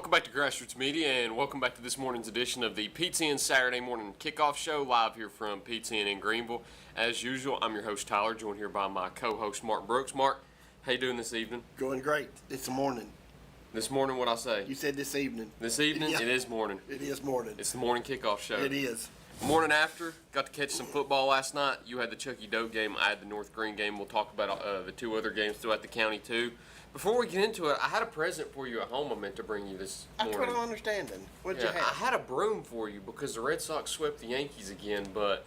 Welcome back to Grassroots Media, and welcome back to this morning's edition of the Pizza Inn Saturday Morning Kickoff Show, live here from Pizza Inn in Greeneville. As usual, I'm your host, Tyler, joined here by my co-host, Mark Brooks. Mark, how you doing this evening? Going great. It's the morning. This morning, what'd I say? You said this evening. This evening? Yeah. It is morning. It is morning. It's the morning kickoff show. It is. Morning after, got to catch some football last night. You had the Chucky Dope game, I had the North Green game. We'll talk about the two other games throughout the county, too. Before we get into it, I had a present for you at home I meant to bring you this morning. That's what I'm understanding. What'd you have? I had a broom for you because the Red Sox swept the Yankees again, but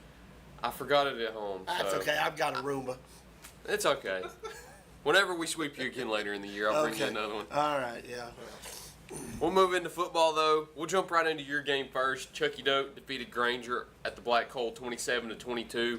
I forgot it at home. That's okay. I've got a Roomba. It's okay. Whenever we sweep you again later in the year, I'll bring you another one. All right, yeah. We'll move into football, though. We'll jump right into your game first. Chucky Dope defeated Granger at the Black Hole 27-22.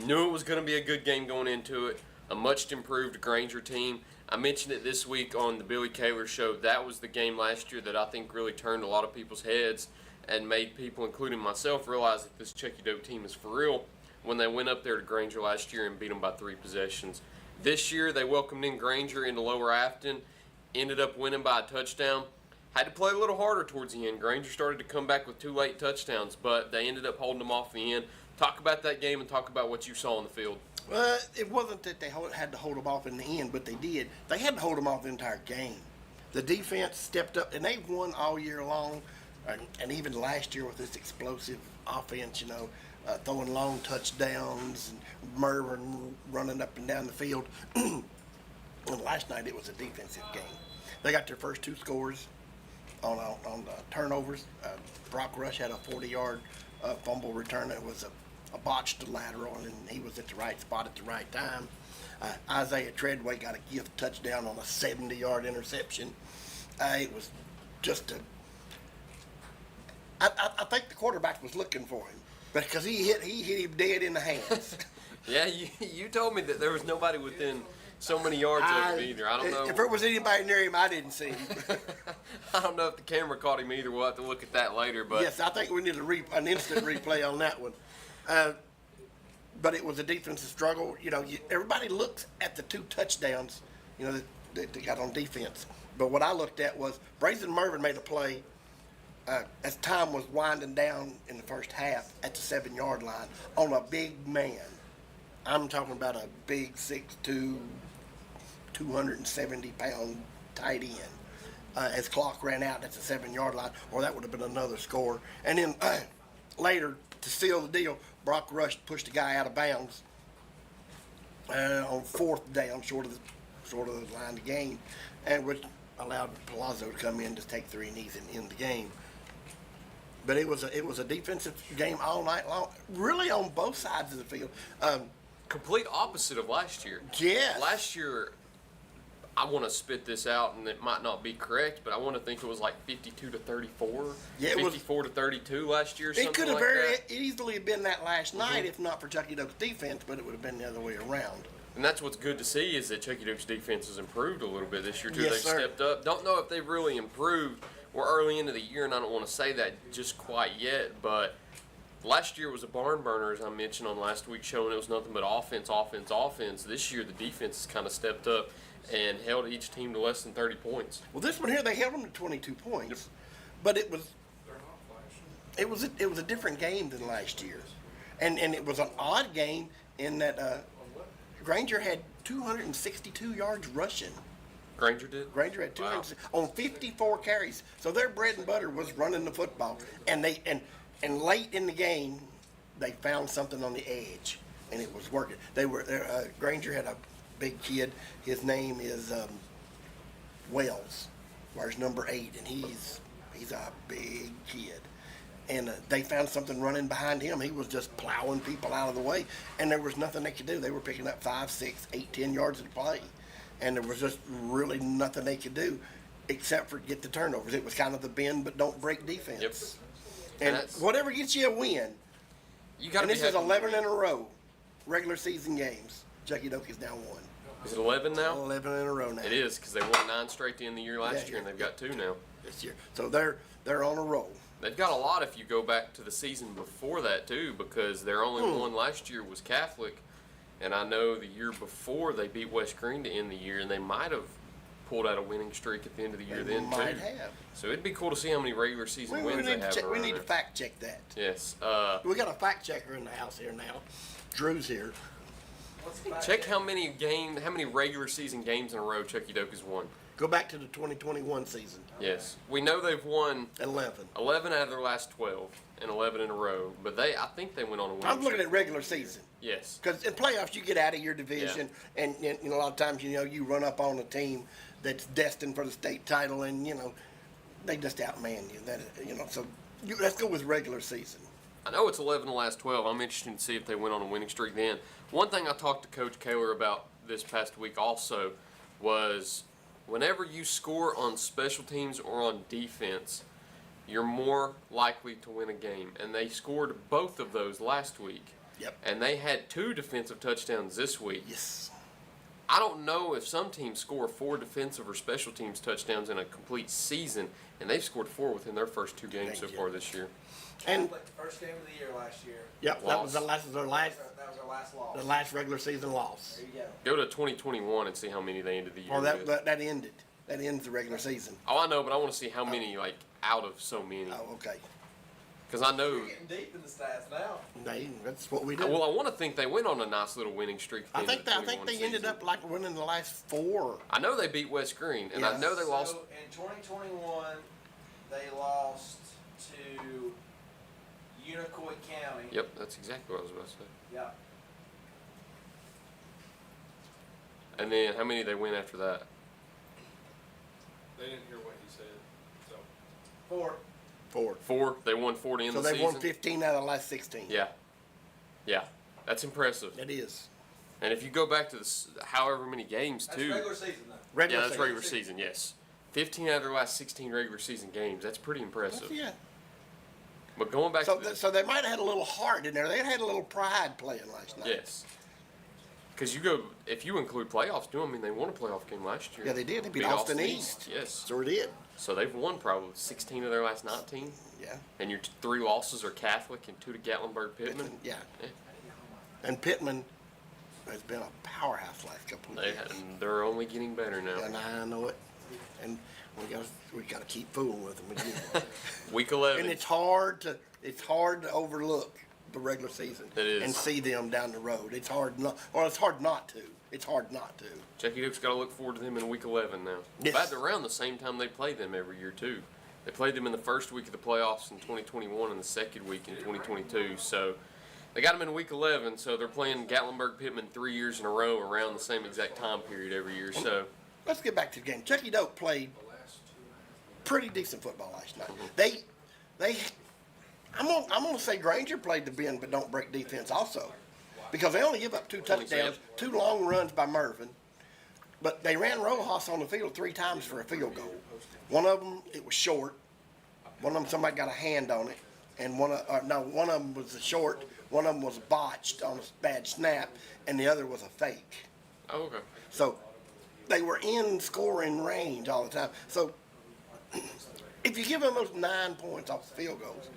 Knew it was going to be a good game going into it. A much improved Granger team. I mentioned it this week on the Billy Kaler show. That was the game last year that I think really turned a lot of people's heads and made people, including myself, realize that this Chucky Dope team is for real when they went up there to Granger last year and beat them by 3 possessions. This year, they welcomed in Granger into Lower Afton, ended up winning by a touchdown. Had to play a little harder towards the end. Granger started to come back with 2 late touchdowns, but they ended up holding them off the end. Talk about that game and talk about what you saw on the field. Well, it wasn't that they had to hold them off in the end, but they did. They had to hold them off the entire game. The defense stepped up, and they've won all year long, and even last year with this explosive offense, throwing long touchdowns and Mervin running up and down the field. And last night it was a defensive game. They got their first 2 scores on the turnovers. Brock Rush had a 40-yard fumble return. It was a botched lateral, and he was at the right spot at the right time. Isaiah Treadway got a gift touchdown on a 70-yard interception. It was just I think the quarterback was looking for him because he hit him dead in the hands. Yeah, you told me that there was nobody within so many yards of him either. I don't know. If there was anybody near him, I didn't see him. I don't know if the camera caught him either. We'll have to look at that later. But yes, I think we need an instant replay on that one. But it was a defensive struggle. Everybody looks at the 2 touchdowns, that they got on defense. But what I looked at was Brazen Mervin made a play as time was winding down in the first half at the 7-yard line on a big man. I'm talking about a big 6'2", 270-pound tight end. As clock ran out at the 7-yard line, or that would have been another score. And then later, to seal the deal, Brock Rush pushed the guy out of bounds on 4th down, short of the line of the game, and which allowed Palazzo to come in to take 3 knees and end the game. But it was a defensive game all night long, really on both sides of the field. Complete opposite of last year. Yeah. Last year, I want to spit this out, and it might not be correct, but I want to think it was like 52-34. Yeah, 54-32 last year. It could have very easily been that last night if not for Chucky Dope's defense, but it would have been the other way around. And that's what's good to see is that Chucky Dope's defense has improved a little bit this year too. Yes, they've sir. stepped up. Don't know if they've really improved. We're early into the year, and I don't want to say that just quite yet, but last year was a barn burner, as I mentioned on last week's show, and it was nothing but offense. This year, the defense has kind of stepped up and held each team to less than 30 points. Well, this one here, they held them to 22 points, but it was a different game than last year, and it was an odd game in that Granger had 262 yards rushing. Granger did? Granger had 200 on 54 carries, so their bread and butter was running the football, and late in the game, they found something on the edge, and it was working. Granger had a big kid. His name is Wells, wears number 8, and he's a big kid. And they found something running behind him. He was just plowing people out of the way, and there was nothing they could do. They were picking up 5, 6, 8, 10 yards of the play, and there was just really nothing they could do except for get the turnovers. It was kind of the bend but don't break defense. Yep. And whatever gets you a win. And this is 11 in a row, regular season games. Chucky Dope is now 1. Is it 11 now? 11 in a row now. It is, because they won 9 straight to end the year last year, and they've got 2 now. This year. So they're on a roll. They've got a lot if you go back to the season before that, too, because their only one last year was Catholic. And I know the year before they beat West Green to end the year, and they might have pulled out a winning streak at the end of the year They then might too. have. So it'd be cool to see how many regular season We wins they have. we need to fact check that. Yes. We got a fact checker in the house here now. Drew's here. Check how many regular season games in a row Chucky Doke has won. Go back to the 2021 season. Yes. We know they've won 11. 11 out of their last 12 and 11 in a row, but I think they went on a winning I'm looking streak. at regular season. Yes. Because in playoffs, you get out of your division, and you know, a lot of times, you know, you run up on a team that's destined for the state title, and you know, they just outman you. That you know, so let's go with regular season. I know it's 11 of the last 12. I'm interested to see if they went on a winning streak then. One thing I talked to Coach Kaler about this past week also was whenever you score on special teams or on defense, you're more likely to win a game. And they scored both of those last week. Yep. And they had 2 defensive touchdowns this week. Yes. I don't know if some teams score 4 defensive or special teams touchdowns in a complete season, and they've scored 4 within their first 2 games so far this year. And Like the first game of the year last year. yep, that was their last That was our last loss. the last regular season loss. There you go. Go to 2021 and see how many they ended the year Well, with. that ended. That ends the regular season. Oh, I know, but I want to see how many, like, out of so many. Oh, okay. Because I know. You're getting deep in the stats now. That's what we do. Well, I want to think they went on a nice little winning streak. At the I end think of the I think 21 they ended season. up like winning the last 4. I know they beat West Green, and I Yes. know they lost. So in 2021, they lost to Unicoi County. Yep, that's exactly what I was about to say. Yeah. And then how many they win after that? They didn't hear what he said, so. 4. 4. 4. They won 40 in So the they season. won 15 out of the last 16. Yeah, yeah, that's impressive. It is. And if you go back to however many games That's too. regular season though. Regular Yeah, that's season. regular season. Yes, 15 out of their last 16 regular season games. That's pretty impressive. Yeah. But going back So, to so they might have had a little heart in there. They had a little pride playing last night. yes, because if you include playoffs too. I mean, they won a playoff game last year. Yeah, they did. They beat Austin East. Yes, Sure did. so they've won probably 16 of their last 19. Yeah. And your 3 losses are Catholic and 2 to Gatlinburg Pittman. Yeah. Yeah. And Pittman has been a powerhouse last couple of years. And they're only getting better now. And I know it. And we got to keep fooling with them again. Week 11. And it's hard to overlook the regular season. It is. And see them down the road. It's hard not to. It's hard not to. Chucky Duke's got to look forward to them in week 11 now. Yes. About around the same time they play them every year too. They played them in the first week of the playoffs in 2021 and the second week in 2022. So they got them in week 11. So they're playing Gatlinburg Pittman 3 years in a row around the same exact time period every year. So Let's get back to the game. Chucky Doke played pretty decent football last night. I'm gonna say Granger played the bend but don't break defense also, because they only give up 2 touchdowns, 2 long runs by Mervin, but they ran Rojas on the field 3 times for a field goal. One of them it was short. One of them somebody got a hand on it, and one of them was a short. One of them was botched on a bad snap, and the other was a fake. oh, okay. So they were in scoring range all the time. So if you give them those 9 points off the field goals,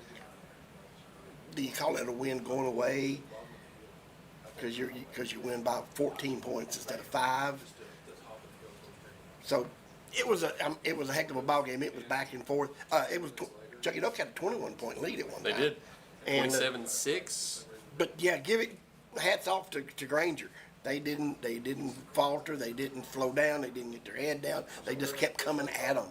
do you call it a win going away? Because you win by 14 points instead of 5. So it was a heck of a ball game. It was back and forth. Chucky Doke had a 21-point lead at one They time. did. And, 27-6. But yeah, give it hats off to Granger. They didn't falter. They didn't slow down. They didn't get their head down. They just kept coming at them,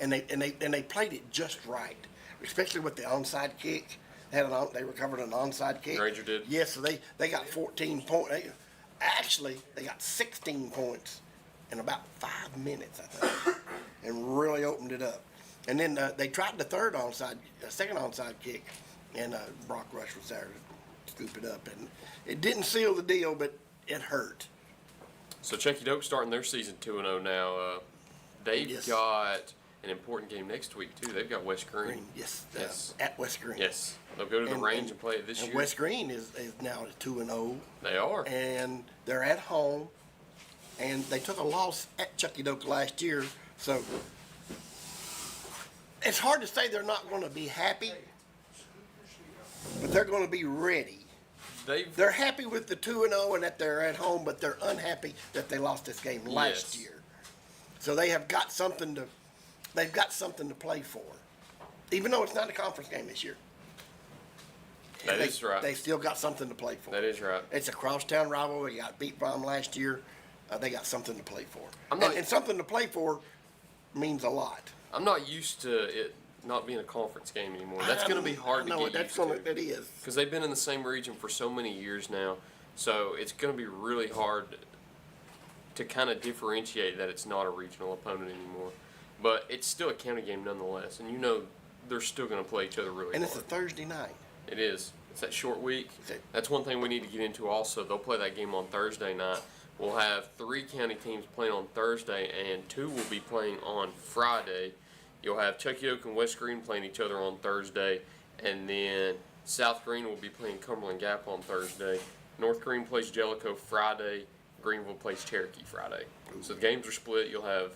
and they played it just right, especially with the onside kick. They recovered an onside kick. Granger did. Yes, so they got 14 points. Actually, they got 16 points in about 5 minutes, I think, and really opened it up. And then they tried the second onside kick, and Brock Rush was there to scoop it up, and it didn't seal the deal, but it hurt. So Chucky Doke starting their season 2-0 now. They've Yes. got an important game next week too. They've got West Green. Green, yes, Yes. at West Green. Yes. They'll go to the range and play it this and year. West Green is now 2-0, They are. and they're at home, and they took a loss at Chucky Doke last year, so it's hard to say they're not going to be happy, but they're going to be ready. They're happy with the 2-0 and that they're at home, but they're unhappy that they lost this game last Yes. year. So they've got something to play for, even though it's not a conference game this year. That is right. They still got something to play for. That is right. It's a crosstown rivalry. They got beat by them last year. They got something to play for. And something to play for means a lot. I'm not used to it not being a conference game anymore. That's going to be hard to get used to. It is. Because they've been in the same region for so many years now. So it's going to be really hard to kind of differentiate that it's not a regional opponent anymore. But it's still a county game nonetheless. And you know they're still going to play each other really hard. And it's a Thursday night. It is. It's that short week. That's one thing we need to get into also. They'll play that game on Thursday night. We'll have 3 county teams playing on Thursday, and 2 will be playing on Friday. You'll have Chucky Oak and West Green playing each other on Thursday, and then South Green will be playing Cumberland Gap on Thursday. North Green plays Jellicoe Friday. Greenville plays Cherokee Friday. So the games are split. You'll have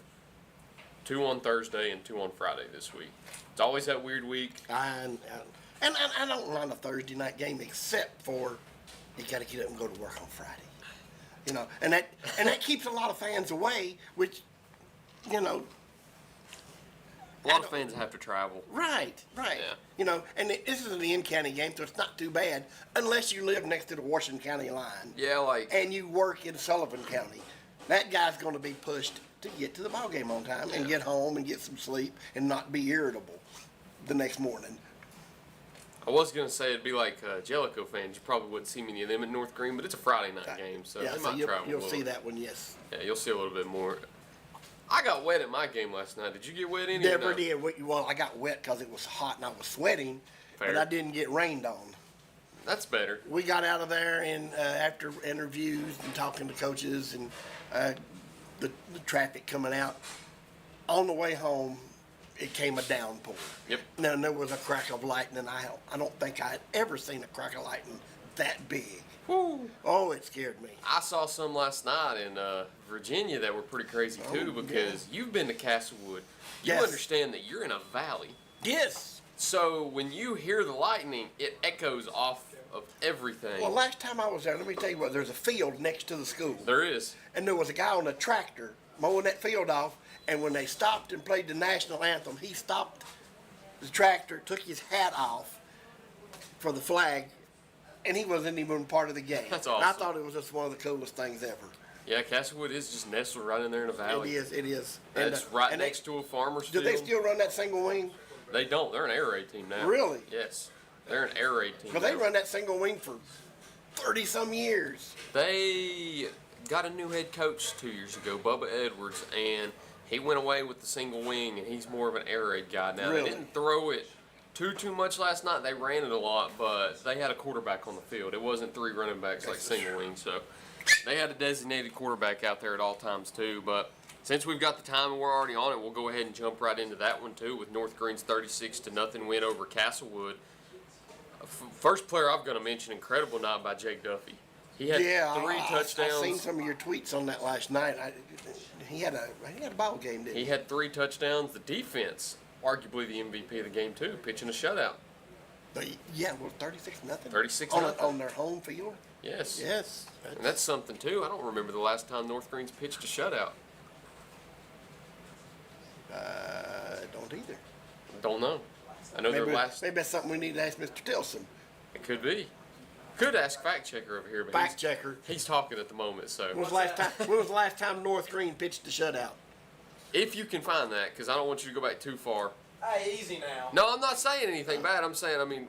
2 on Thursday and 2 on Friday this week. It's always that weird week. And I don't mind a Thursday night game except for you got to get up and go to work on Friday. You know, and that keeps a lot of fans away, which, you know. A lot of fans have to travel. Right. Yeah. You know, and this is an in-county game, so it's not too bad unless you live next to the Washington County line. Yeah, like. And you work in Sullivan County. That guy's going to be pushed to get to the ball game on time and get home and get some sleep and not be irritable the next morning. I was going to say it'd be like Jellicoe fans. You probably wouldn't see many of them in North Green, but it's a Friday night game, so they might travel. You'll see that one, yes. Yeah, you'll see a little bit more. I got wet at my game last night. Did you get wet any? Never did. Well, I got wet because it was hot and I was sweating, but I didn't get rained on. That's better. We got out of there and after interviews and talking to coaches and the traffic coming out, on the way home, it came a downpour. Yep. Now, there was a crack of lightning. I don't think I had ever seen a crack of lightning that big. Woo. Oh, it scared me. I saw some last night in Virginia that were pretty crazy too because you've been to Castlewood. You Yes. understand that you're in a valley. Yes. So when you hear the lightning, it echoes off of everything. Well, last time I was there, let me tell you what, there's a field next to the school. There is. And there was a guy on a tractor mowing that field off, and when they stopped and played the national anthem, he stopped the tractor, took his hat off for the flag, and he wasn't even part of the game. That's And awesome. I thought it was just one of the coolest things ever. Yeah, Castlewood is just nestled right in there in a valley. It is. And it's right and next to a farmer's Do field. they still run that single wing? They don't. They're an air raid team now. Really? Yes. They're an air raid team. Because they now. run that single wing for 30-some years. They got a new head coach 2 years ago, Bubba Edwards, and he went away with the single wing, and he's more of an air raid guy now. Really? They didn't throw it too much last night. They ran it a lot, but they had a quarterback on the field. It wasn't 3 running backs like single wing, so they had a designated quarterback out there at all times too. But since we've got the time and we're already on it, we'll go ahead and jump right into that one too with North Green's 36-0 win over Castlewood. First player I'm going to mention, incredible night by Jake Duffy. He had 3 touchdowns. I seen some of your tweets on that last night. He had a ball game, didn't he? He had 3 touchdowns. The defense, arguably the MVP of the game too, pitching a shutout. Yeah, well, 36-0. 36-0. On their home field. Yes. Yes. And that's something too. I don't remember the last time North Green's pitched a shutout. Don't either. Don't know. I know their last. Maybe that's something we need to ask Mr. Tilson. It could be. Could ask fact checker over here, but Fact checker. he's talking at the moment. So When was the last time North Green pitched a shutout? if you can find that, because I don't want you to go back too far. Hey, easy now. No, I'm not saying anything bad. I'm saying, I mean,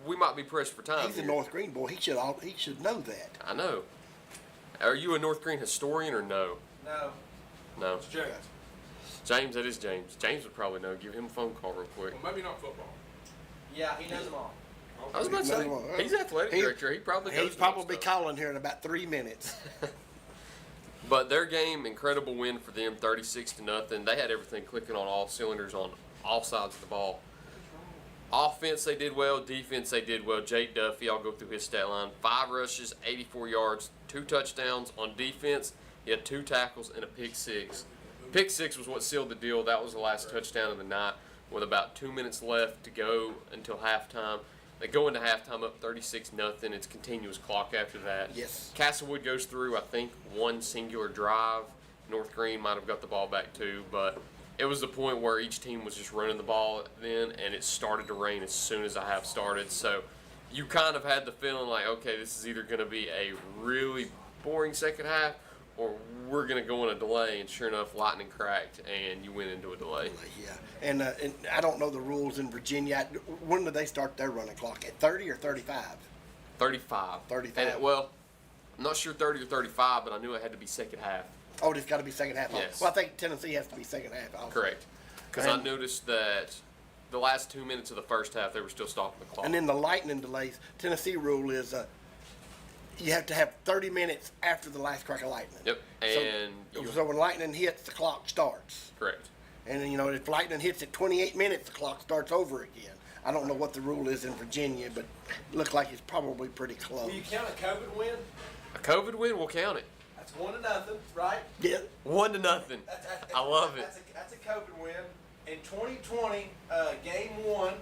we might be pressed for time. He's a here. North Green boy. He should know that. I know. Are you a North Green historian or no? No. No. It's James. James, that is James. James would probably know. Give him a phone call real quick. Well, maybe not football. Yeah, he knows them all. I was about to say, Well, he's athletic director. He probably knows He's most probably stuff. calling here in about 3 minutes. But their game, incredible win for them, 36-0. They had everything clicking on all cylinders on all sides of the ball. Offense, they did well. Defense, they did well. Jake Duffy, I'll go through his stat line. 5 rushes, 84 yards, 2 touchdowns. On defense, he had 2 tackles and a pick 6. Pick 6 was what sealed the deal. That was the last touchdown of the night with about 2 minutes left to go until halftime. They go into halftime up 36-0. It's continuous clock after that. Yes. Castlewood goes through, I think, 1 singular drive, North Green might have got the ball back too, but it was the point where each team was just running the ball then, and it started to rain as soon as the half started. So you kind of had the feeling like, okay, this is either going to be a really boring second half, or we're going to go in a delay. And sure enough, lightning cracked, and you went into a delay. Yeah, and I don't know the rules in Virginia. When do they start their running clock? At 30 or 35? 35. 35. And, well, I'm not sure 30 or 35, but I knew it had to be second half. Oh, it's got to be second half. Yes. Well, I think Tennessee has to be second half also. Correct. Because I noticed that the last 2 minutes of the first half, they were still stopping the clock. And then the lightning delays, Tennessee rule is you have to have 30 minutes after the last crack of lightning. Yep. And So when lightning hits, the clock starts. correct. And then, if lightning hits at 28 minutes, the clock starts over again. I don't know what the rule is in Virginia, but it looks like it's probably pretty close. Will you count a COVID win? A COVID win, we'll count it. That's 1-0, right? Yeah. 1-0. I love it. That's a COVID win. In 2020, game 1,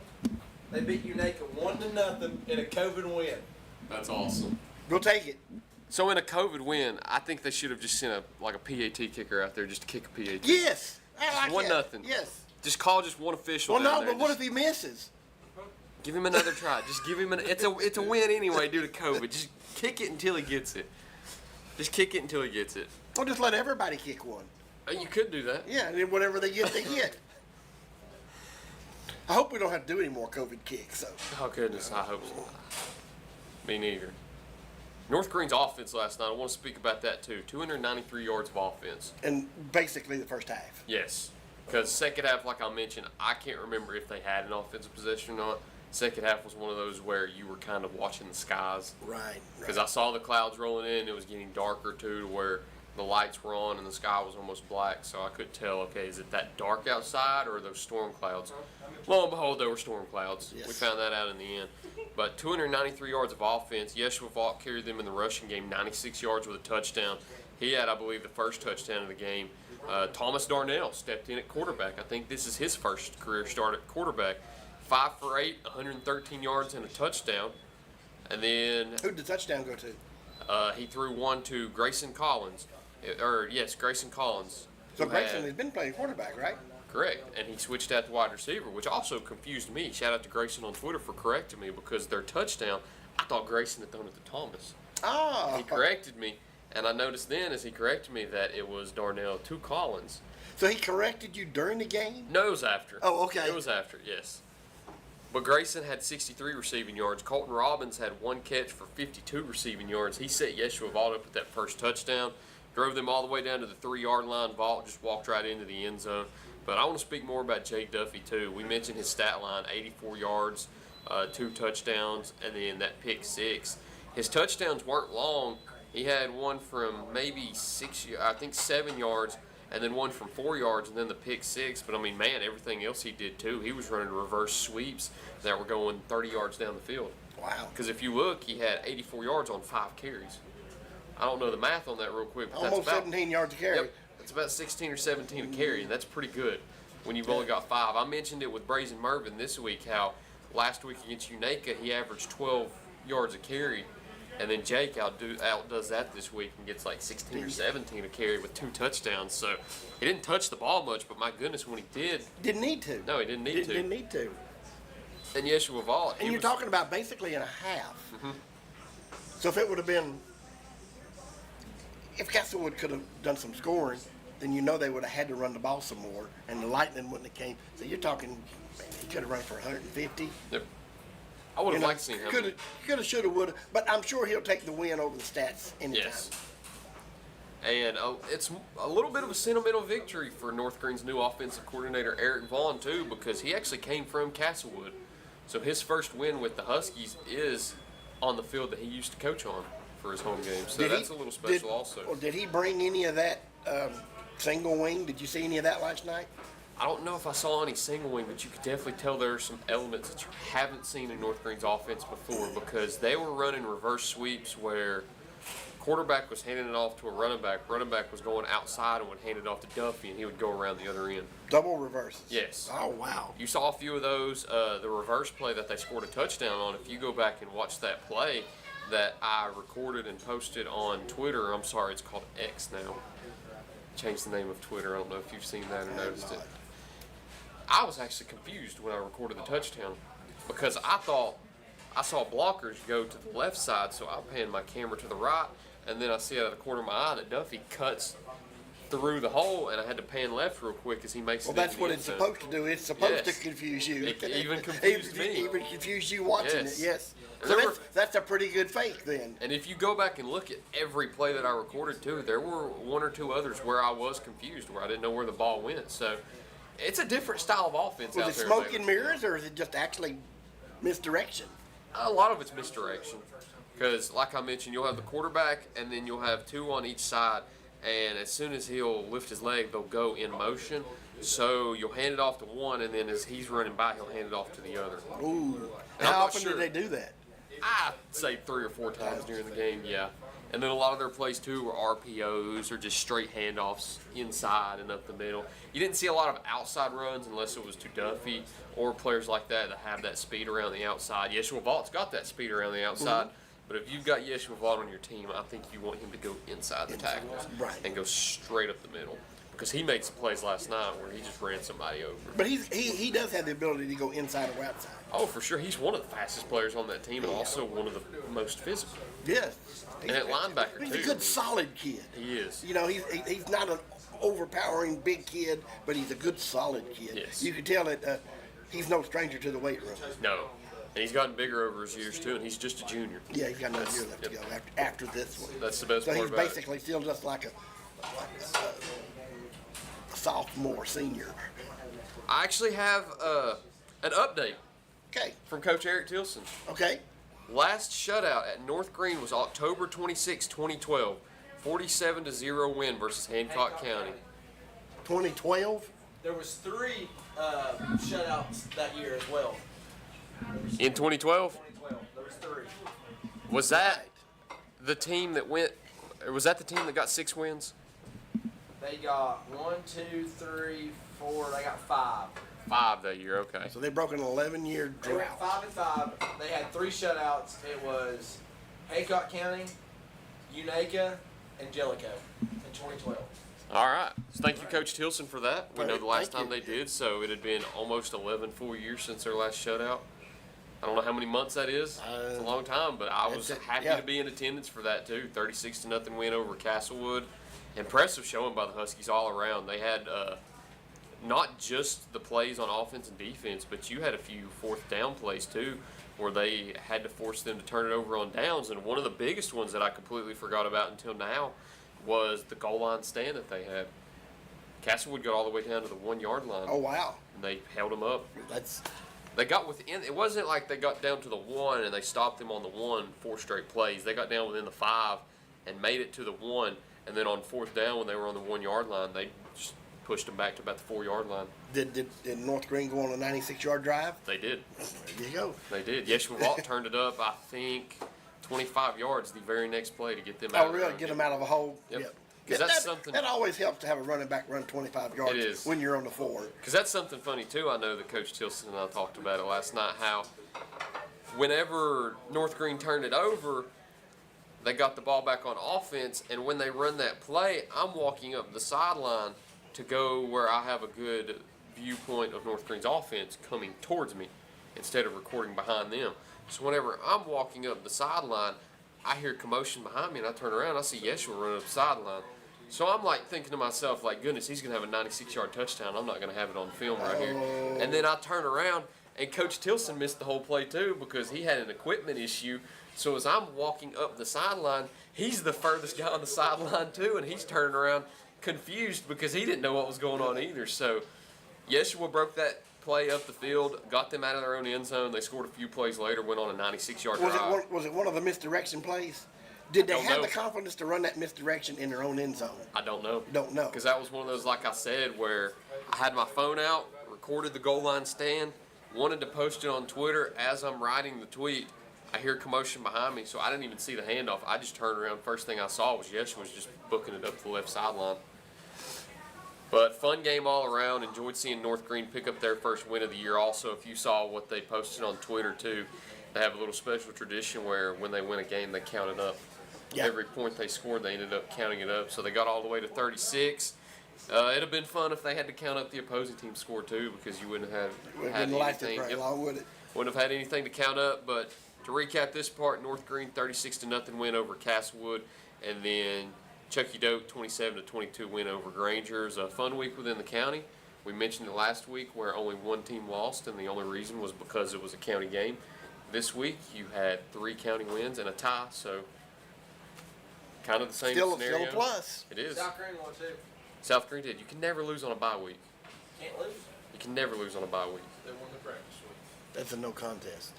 they beat Unaka 1-0 in a COVID win. That's awesome. We'll take it. So in a COVID win, I think they should have just sent a PAT kicker out there just to kick a PAT. Yes. I like that. 1-0. Yes. Just call just one official. Well, down no, there. but what Just if he misses? give him another try? Just give him it's a win anyway due to COVID. Just kick it until he gets it. Just kick it until he gets it. Or just let everybody kick one. You could do that. Yeah, and then whatever they get, they get. I hope we don't have to do any more COVID kicks. So. Oh goodness, I hope so. Me neither. North Green's offense last night, I want to speak about that too. 293 yards of offense. And basically the first half. Yes. Because second half, like I mentioned, I can't remember if they had an offensive possession or not. Second half was one of those where you were kind of watching the skies. Right. Because I saw the clouds rolling in. It was getting darker too, to where the lights were on and the sky was almost black. So I couldn't tell, okay, is it that dark outside or are those storm clouds? Lo and behold, they were storm clouds. Yes. We found that out in the end. But 293 yards of offense. Yeshua Vaught carried them in the rushing game, 96 yards with a touchdown. He had, I believe, the first touchdown of the game. Thomas Darnell stepped in at quarterback. I think this is his first career start at quarterback. 5 for 8, 113 yards and a touchdown. And then Who did the touchdown go to? he threw one to Grayson Collins. Grayson Collins. So who Grayson had- has been playing quarterback, right? Correct. And he switched out to wide receiver, which also confused me. Shout out to Grayson on Twitter for correcting me because their touchdown, I thought Grayson had thrown it to Thomas. Oh. He corrected me, and I noticed then as he corrected me that it was Darnell to Collins. So he corrected you during the game? No, it was after. Oh, okay. It was after, yes. But Grayson had 63 receiving yards. Colton Robbins had one catch for 52 receiving yards. He set Yeshua Vaught up with that first touchdown, drove them all the way down to the 3-yard line. Vaught just walked right into the end zone. But I want to speak more about Jake Duffy, too. We mentioned his stat line, 84 yards, 2 touchdowns, and then that pick 6. His touchdowns weren't long. He had one from maybe 7 yards, and then one from 4 yards, and then the pick 6. But, I mean, man, everything else he did, too. He was running reverse sweeps that were going 30 yards down the field. Wow. Because if you look, he had 84 yards on 5 carries. I don't know the math on that real quick, but Almost that's about 17 yards a carry. Yep, it's about 16 or 17 a carry, and that's pretty good when you've only got 5. I mentioned it with Brazen Mervyn this week, how last week against Unaka he averaged 12 yards a carry, and then Jake outdoes that this week and gets like 16 or 17 a carry with 2 touchdowns. So he didn't touch the ball much, but my goodness, when he did, Didn't need to. no, he didn't need to. Didn't need to. And Yeshua Vaught, And you're talking about basically in a half. Mm-hmm. So if it would have been, if Castlewood could have done some scoring, then you know they would have had to run the ball some more, and the Lightning wouldn't have came. So you're talking, man, he could have run for 150. Yep. I would have liked to see him. Could have, should have, would have. But I'm sure he'll take the win over the stats anytime. Yes. And it's a little bit of a sentimental victory for North Green's new offensive coordinator, Eric Vaughn, too, because he actually came from Castlewood. So his first win with the Huskies is on the field that he used to coach on for his home game. So that's a little special also. Or did he bring any of that single wing? Did you see any of that last night? I don't know if I saw any single wing, but you could definitely tell there are some elements that you haven't seen in North Green's offense before because they were running reverse sweeps where quarterback was handing it off to a running back was going outside and would hand it off to Duffy, and he would go around the other end. Double reverses. Yes. Oh, wow. You saw a few of those. The reverse play that they scored a touchdown on, if you go back and watch that play that I recorded and posted on Twitter, I'm sorry, it's called X now. changed the name of Twitter. I don't know if you've seen that or noticed it. not. I was actually confused when I recorded the touchdown because I thought I saw blockers go to the left side, so I panned my camera to the right, and then I see out of the corner of my eye that Duffy cuts through the hole, and I had to pan left real quick as he makes Well, it. that's into what the it's end zone. supposed to do. It's supposed Yes. to confuse you. It even confused me. Even confuse you watching Yes. it. Yes. And So there that's a pretty good fake then. And if you go back and look at every play that I recorded too, there were one or two others where I was confused, where I didn't know where the ball went. So it's a different style of offense Was out it there. smoke in and Baylor. mirrors, or is it just actually misdirection? A lot of it's misdirection. Because, like I mentioned, you'll have the quarterback, and then you'll have two on each side. And as soon as he'll lift his leg, they'll go in motion. So you'll hand it off to one, and then as he's running by, he'll hand it off to the other. Ooh. And I'm How not often sure. do they do that? I'd say 3 or 4 times during the game, yeah. And then a lot of their plays too were RPOs or just straight handoffs inside and up the middle. You didn't see a lot of outside runs unless it was to Duffy or players like that that have that speed around the outside. Yeshua Vaught's got that speed around the outside, but if you've got Yeshua Vaught on your team, I think you want him to go inside the tackles Right. and go straight up the middle. Because he made some plays last night where he just ran somebody over. But he does have the ability to go inside or outside. Oh, for sure. He's one of the fastest players on that team and also one of the most physical. Yes. And at linebacker, He's too. a good, solid kid. He is. You know, he's not an overpowering big kid, but he's a good, solid kid. Yes. You can tell that he's no stranger to the weight room. No. And he's gotten bigger over his years, too, and he's just a junior. Yeah, he's got another year left to Yep. go after this one. That's the best So part he's about it. basically still just like a sophomore, senior. I actually have an update Okay. from Coach Eric Tilson. Okay. Last shutout at North Green was October 26, 2012. 47-0 win versus Hancock County. 2012. There was 3 shutouts that year as well. In 2012, 2012, there was 3. was that the team that went, or was that the team that got 6 wins? They got 1, 2, 3, 4. They got 5. 5 that year, okay. So they broke an 11-year They went drought. 5-5. They had 3 shutouts. It was Hancock County, Unaka, and Jellicoe in 2012. All right. So thank you, Coach Tilson, for that. We know the last Thank time you. they did, so it had been almost 11 full years since their last shutout. I don't know how many months that is. It's a long time, but I was that's it, happy yeah. to be in attendance for that too. 36-0 win over Castlewood. Impressive showing by the Huskies all around. They had not just the plays on offense and defense, but you had a few 4th down plays too, where they had to force them to turn it over on downs. And one of the biggest ones that I completely forgot about until now was the goal line stand that they had. Castlewood got all the way down to the 1-yard line, Oh wow. and they held them up. That's They got within. It wasn't like they got down to the 1 and they stopped them on the 1 4 straight plays. They got down within the 5 and made it to the 1, and then on 4th down when they were on the 1-yard line, they just pushed them back to about the 4-yard line. did North Green go on a 96-yard drive? They did. There you go. They did. Yeshua Vault turned it up. I think 25 yards the very next play to get them out. Oh, of the really? run. Get them out of a hole? Yep. Yep. 'Cause Yeah, that's that, something- that always helps to have a running back run 25 yards It is. when you're on the 4. Because that's something funny too. I know that Coach Tilson and I talked about it last night. How whenever North Green turned it over, they got the ball back on offense, and when they run that play, I'm walking up the sideline to go where I have a good viewpoint of North Green's offense coming towards me instead of recording behind them. So whenever I'm walking up the sideline, I hear commotion behind me, and I turn around, I see Yeshua running up the sideline. So I'm like thinking to myself, like, goodness, he's going to have a 96-yard touchdown. I'm not going to have it on film right here. And then I turn around, and Coach Tilson missed the whole play too because he had an equipment issue. So as I'm walking up the sideline, he's the furthest guy on the sideline too, and he's turning around confused because he didn't know what was going on either. So Yeshua broke that play up the field, got them out of their own end zone. They scored a few plays later, went on a 96-yard drive. Was it one of the misdirection plays? Did they Don't have know. the confidence to run that misdirection in their own end zone? I don't know. Don't know. Because that was one of those, like I said, where I had my phone out, recorded the goal line stand, wanted to post it on Twitter. As I'm writing the tweet, I hear commotion behind me, so I didn't even see the handoff. I just turned around. First thing I saw was Yeshua was just booking it up the left sideline. But fun game all around. Enjoyed seeing North Green pick up their first win of the year. Also, if you saw what they posted on Twitter too, they have a little special tradition where when they win a game, they count it up. Yeah. Every point they scored, they ended up counting it up. So they got all the way to 36. It'd have been fun if they had to count up the opposing team's score too, because you wouldn't have had Wouldn't lasted anything. very long, would it? Wouldn't have had anything to count up. But to recap this part, North Green 36-0 win over Castlewood, and then Chucky Doak 27-22 win over Granger. It was a fun week within the county. We mentioned it last week where only one team lost, and the only reason was because it was a county game. This week you had 3 county wins and a tie, so kind of the same scenario. Still a plus. It is. South Green won too. South Green did. You can never lose on a bye week. Can't lose. You can never lose on a bye week. They won the practice week. That's a no contest.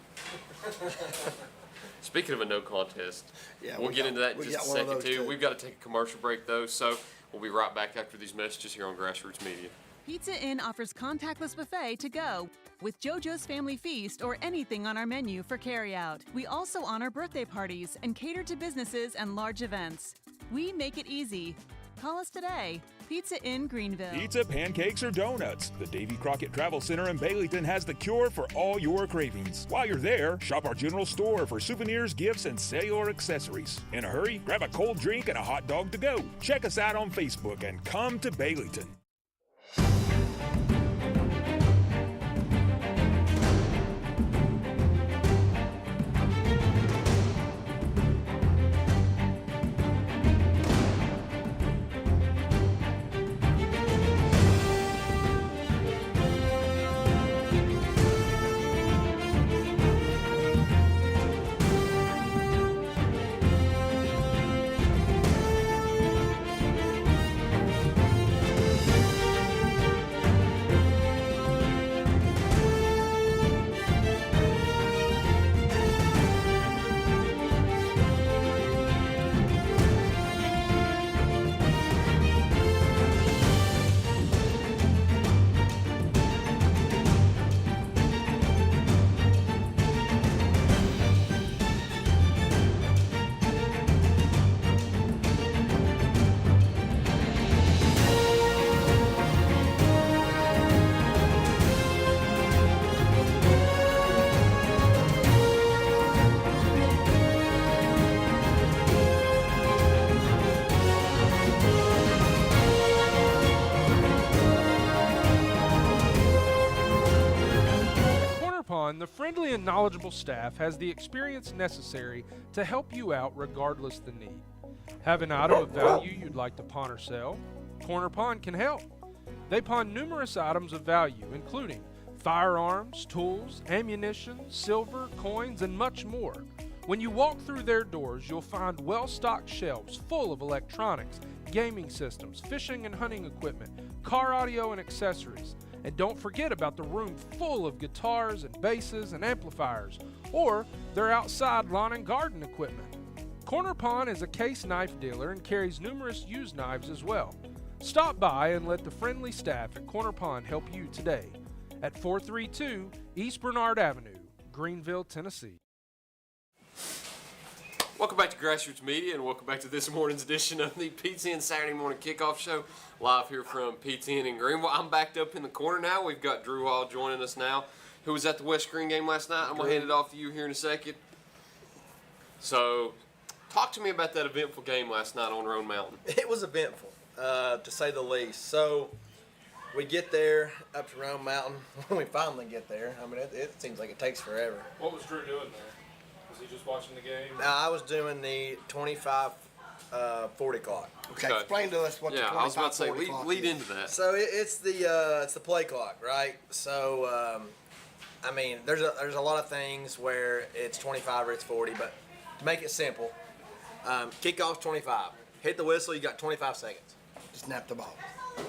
Speaking of a no contest, Yeah, we'll get into that in we just a got one of second those, too. too. We've got to take a commercial break though, so we'll be right back after these messages here on Grassroots Media. Pizza Inn offers contactless buffet to go with JoJo's Family Feast or anything on our menu for carryout. We also honor birthday parties and cater to businesses and large events. We make it easy. Call us today. Pizza Inn Greeneville. Pizza, pancakes, or donuts. The Davy Crockett Travel Center in Baileyton has the cure for all your cravings. While you're there, shop our general store for souvenirs, gifts, and cellular accessories. In a hurry, grab a cold drink and a hot dog to go. Check us out on Facebook and come to Baileyton. The friendly and knowledgeable staff has the experience necessary to help you out regardless the need. Have an item of value you'd like to pawn or sell? Corner Pawn can help. They pawn numerous items of value, including firearms, tools, ammunition, silver, coins, and much more. When you walk through their doors, you'll find well-stocked shelves full of electronics, gaming systems, fishing and hunting equipment, car audio and accessories. And don't forget about the room full of guitars and basses and amplifiers, or their outside lawn and garden equipment. Corner Pawn is a case knife dealer and carries numerous used knives as well. Stop by and let the friendly staff at Corner Pawn help you today at 432 East Bernard Avenue, Greeneville, Tennessee. Welcome back to Grassroots Media, and welcome back to this morning's edition of the Pizza Inn Saturday Morning Kickoff Show, live here from Pizza Inn in Greeneville. I'm backed up in the corner now. We've got Drew Hall joining us now, who was at the West Green game last night. I'm going to hand it off to you here in a second. So, talk to me about that eventful game last night on Roan Mountain. It was eventful, to say the least. So, we get there up to Roan Mountain. When we finally get there, I mean, it seems like it takes forever. What was Drew doing there? Was he just watching the game? I was doing the 25 40 clock. Okay, explain to us what the 25 I was about to say, 40 clock lead is. into that. So it's the play clock, right? So I mean, there's a lot of things where it's 25 or it's 40, but to make it simple, kickoff's 25. Hit the whistle, you got 25 seconds. Snap the ball.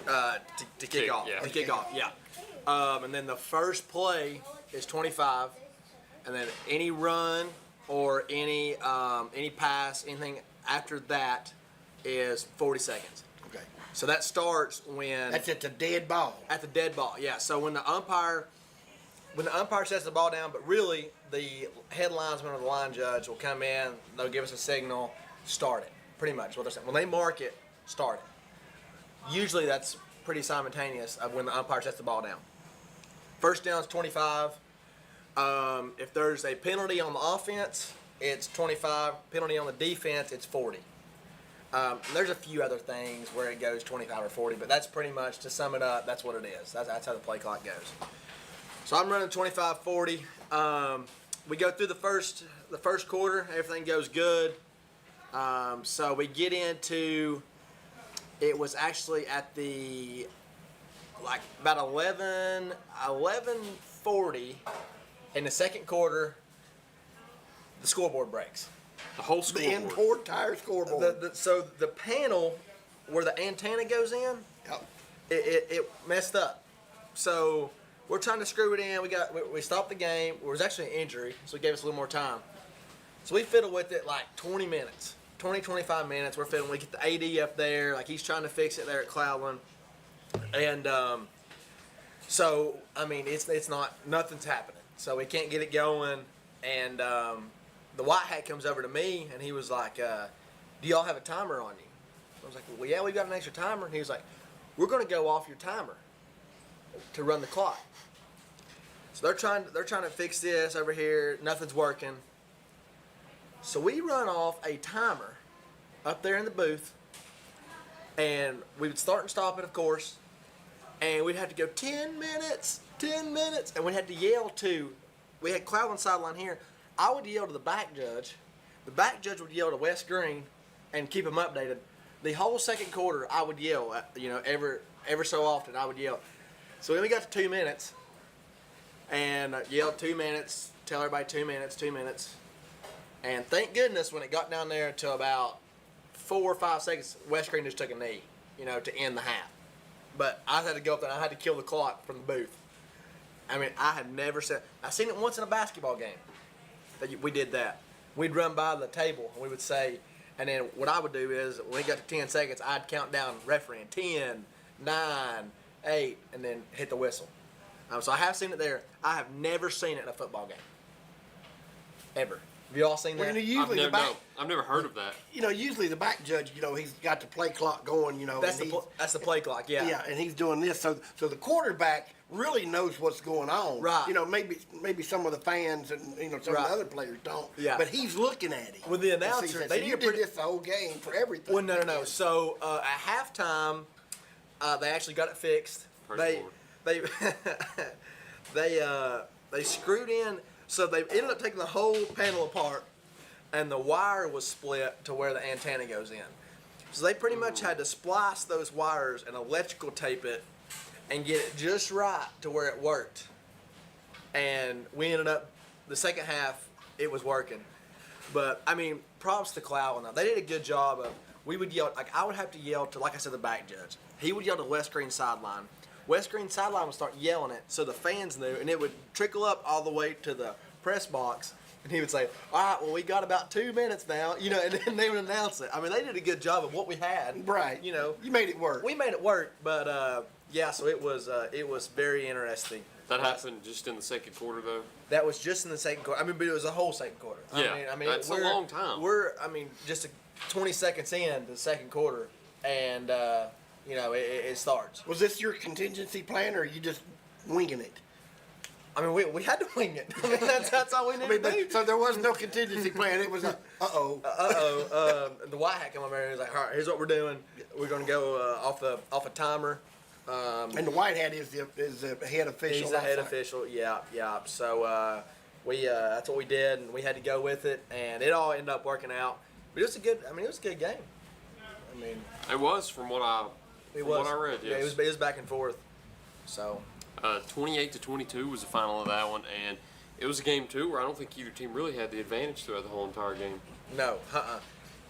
To kick off. yeah. To kick off, yeah. And then the first play is 25, and then any run or any pass, anything after that is 40 seconds. Okay. So that starts when That's at the dead ball. at the dead ball. Yeah. So when the umpire sets the ball down, but really the head linesman or the line judge will come in. They'll give us a signal. Start it. Pretty much what they're saying. When they mark it, start it. Usually that's pretty simultaneous of when the umpire sets the ball down. First down is 25. If there's a penalty on the offense, it's 25. Penalty on the defense, it's 40. There's a few other things where it goes 25 or 40, but that's pretty much, to sum it up, that's what it is. That's how the play clock goes. So I'm running 25-40. We go through the first quarter. Everything goes good. So we get into, it was actually at the, like about 11:40 in the second quarter, the scoreboard breaks. The whole The scoreboard. entire scoreboard. So the panel where the antenna goes in, Yep. it messed up. So we're trying to screw it in. We stopped the game. It was actually an injury, so it gave us a little more time. So we fiddled with it like 20 minutes, 25 minutes. We're fiddling. We get the AD up there, like he's trying to fix it there at Cloudland, and so I mean it's not, nothing's happening. So we can't get it going, and the white hat comes over to me and he was like, "Do y'all have a timer on you?" I was like, "Well, yeah, we've got an extra timer." And he was like, "We're going to go off your timer to run the clock." So they're trying to fix this over here. Nothing's working. So we run off a timer up there in the booth, and we would start and stop it, of course, and we'd have to go 10 minutes, and we had to yell to, we had Cloudland sideline here. I would yell to the back judge. The back judge would yell to West Green and keep them updated. The whole second quarter, I would yell, ever so often, I would yell. So when we got to 2 minutes, and I yelled 2 minutes, tell everybody 2 minutes, 2 minutes. And thank goodness when it got down there to about 4 or 5 seconds, West Green just took a knee, to end the half. But I had to go up there and I had to kill the clock from the booth. I mean, I had never I've seen it once in a basketball game that we did that. We'd run by the table and we would say, and then what I would do is when it got to 10 seconds, I'd count down refereeing 10, 9, 8, and then hit the whistle. So I have seen it there. I have never seen it in a football game. Ever. Have you all seen that? I've never heard of that. Usually the back judge, he's got the play clock going, That's the play clock, yeah. Yeah, and he's doing this. So the quarterback really knows what's going on. Right. Maybe some of the fans and some of the other players don't. Yeah. But he's looking at him. With the announcer, you did this the whole game for everything. Well, no. So at halftime, they actually got it fixed. They screwed in. So they ended up taking the whole panel apart, and the wire was split to where the antenna goes in. So they pretty much had to splice those wires and electrical tape it and get it just right to where it worked. And we ended up, the second half, it was working. But, I mean, props to Cloudland. They did a good job of, we would yell, like I would have to yell to, like I said, the back judge. He would yell to West Green sideline. West Green sideline would start yelling it so the fans knew, and it would trickle up all the way to the press box, and he would say, "All right, well, we got about 2 minutes now," and then they would announce it. I mean, they did a good job of what we had. Right. You made it work. We made it work, but yeah, so it was very interesting. That happened just in the second quarter, though. That was just in the second quarter. I mean, but it was a whole second quarter. Yeah, I mean, that's a long time. We're, just 20 seconds in the second quarter, and it starts. Was this your contingency plan, or are you just winging it? I mean, we had to wing it. I mean, that's all we needed to do. So there was no contingency plan. It was a the white hat came over and he was like, "All right, here's what we're doing. We're going to go off a timer." And the white hat is the head official. He's the head official. Yeah. So that's what we did, and we had to go with it, and it all ended up working out. But it was a good game. I mean, it was from what I read. Yes. Yeah, it was back and forth. So. 28-22 was the final of that one, and it was a game too where I don't think either team really had the advantage throughout the whole entire game. No,